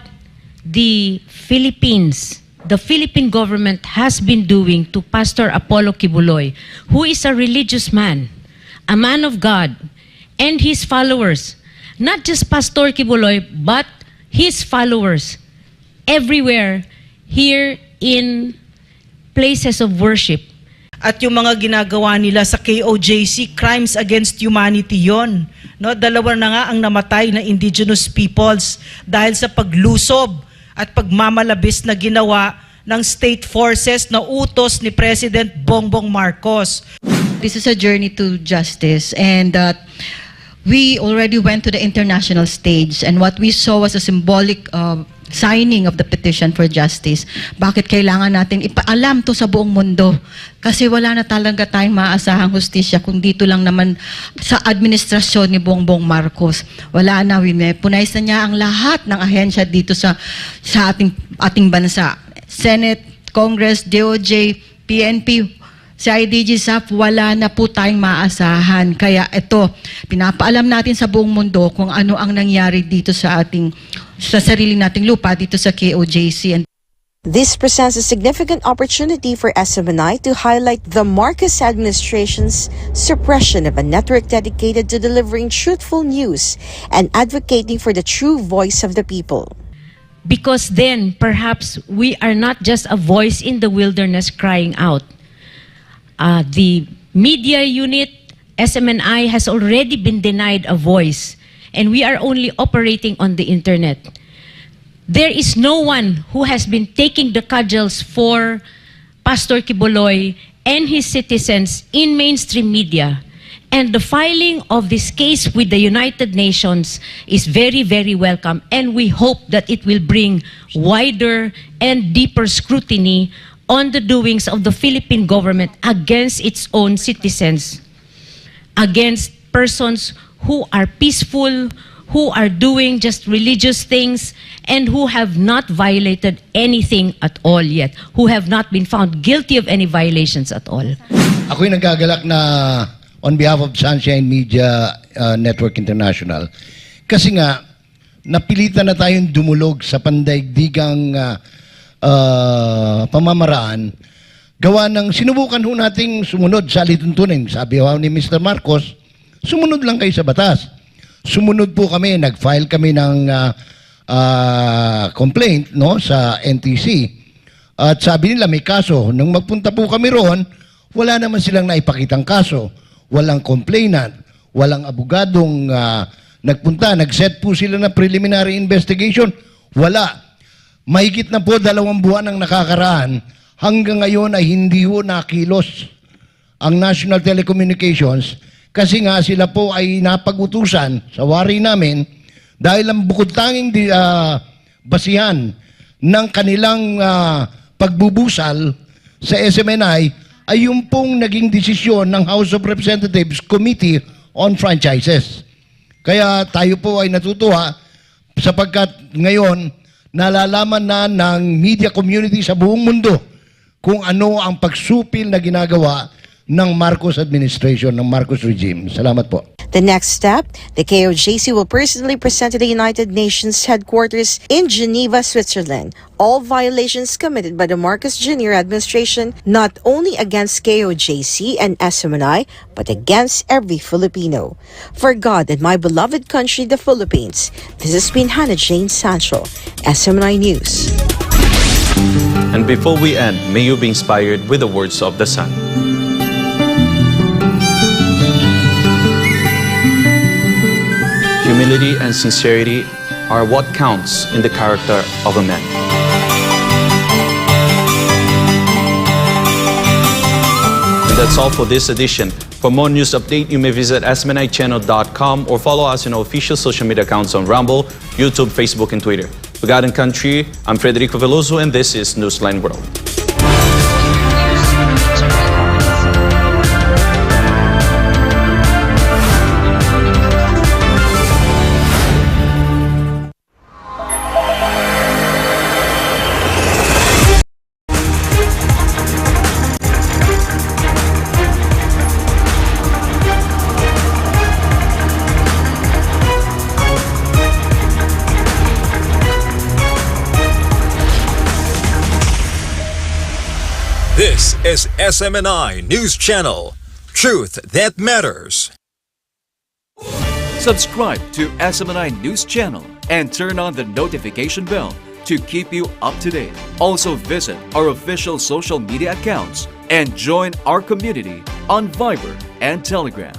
the Philippine government has been doing to Pastor Apollo Kibuloy, who is a religious man, a man of God, and his followers. Not just Pastor Kibuloy, but his followers everywhere here in places of worship. At yung mga ginagawa nila sa KOJC, crimes against humanity yon. No, dalawa na nga ang namatay na indigenous peoples dahil sa paglusob at pagmamalabis na ginawa ng state forces na utos ni President Bongbong Marcos. This is a journey to justice, and we already went to the international stage, and what we saw was a symbolic signing of the petition for justice. Bakit kailangan natin ipaalam to sa buong mundo? Kasi wala na talaga tayong maasahang hustisya kung dito lang naman sa administrasyon ni Bongbong Marcos. Wala na, punaysa niya ang lahat ng ahensya dito sa ating bansa. Senate, Congress, DOJ, PNP, si IDG SAF, wala na po tayong maasahan. Kaya ito, pinapaalam natin sa buong mundo kung ano ang nangyari dito sa sarili nating lupa, dito sa KOJC. This presents a significant opportunity for SMNI to highlight the Marcos administration's suppression of a network dedicated to delivering truthful news and advocating for the true voice of the people. Because then, perhaps, we are not just a voice in the wilderness crying out. The media unit, SMNI, has already been denied a voice, and we are only operating on the internet. There is no one who has been taking the cudgels for Pastor Kibuloy and his citizens in mainstream media. And the filing of this case with the United Nations is very, very welcome, and we hope that it will bring wider and deeper scrutiny on the doings of the Philippine government against its own citizens, against persons who are peaceful, who are doing just religious things, and who have not violated anything at all yet, who have not been found guilty of any violations at all. Ako'y nagagalak na on behalf of Sunshine Media Network International kasi nga napilitan na tayong dumulog sa pandaigdigang pamamaraan, gawa ng sinubukan ho nating sumunod sa alituntunin. Sabi ho ni Mr. Marcos, sumunod lang kayo sa batas. Sumunod po kami, nag-file kami ng complaint no, sa NTC. At sabi nila may kaso. Nung magpunta po kami roon, wala naman silang naipakitang kaso. Walang complainant, walang abogadong nagpunta. Nag-set po sila na preliminary investigation. Wala. Mahigit na po 2 buwan ang nakakaraan. Hanggang ngayon ay hindi ho nakilos ang National Telecommunications kasi nga sila po ay napag-utusan sa wari namin dahil ang bukod tanging basihan ng kanilang pagbubusal sa SMNI ay yung pong naging desisyon ng House of Representatives Committee on Franchises. Kaya tayo po ay natutuwa sapagkat ngayon nalalaman na ng media community sa buong mundo kung ano ang pagsupil na ginagawa ng Marcos administration, ng Marcos regime. Salamat po. The next step, the KOJC will personally present to the United Nations headquarters in Geneva, Switzerland, all violations committed by the Marcos Jr. administration, not only against KOJC and SMNI, but against every Filipino. For God and my beloved country, the Philippines, this has been Hannah Jane Sancho, SMNI News. And before we end, may you be inspired with the words of the Son. Humility and sincerity are what counts in the character of a man. And that's all for this edition. For more news update, you may visit smnichannel.com or follow us on our official social media accounts on Rumble, YouTube, Facebook, and Twitter. For God and Country, I'm Frederico Velloso, and this is Newsline World. This is SMNI News Channel. Truth that matters. Subscribe to SMNI News Channel and turn on the notification bell to keep you up to date. Also visit our official social media accounts and join our community on Viber and Telegram.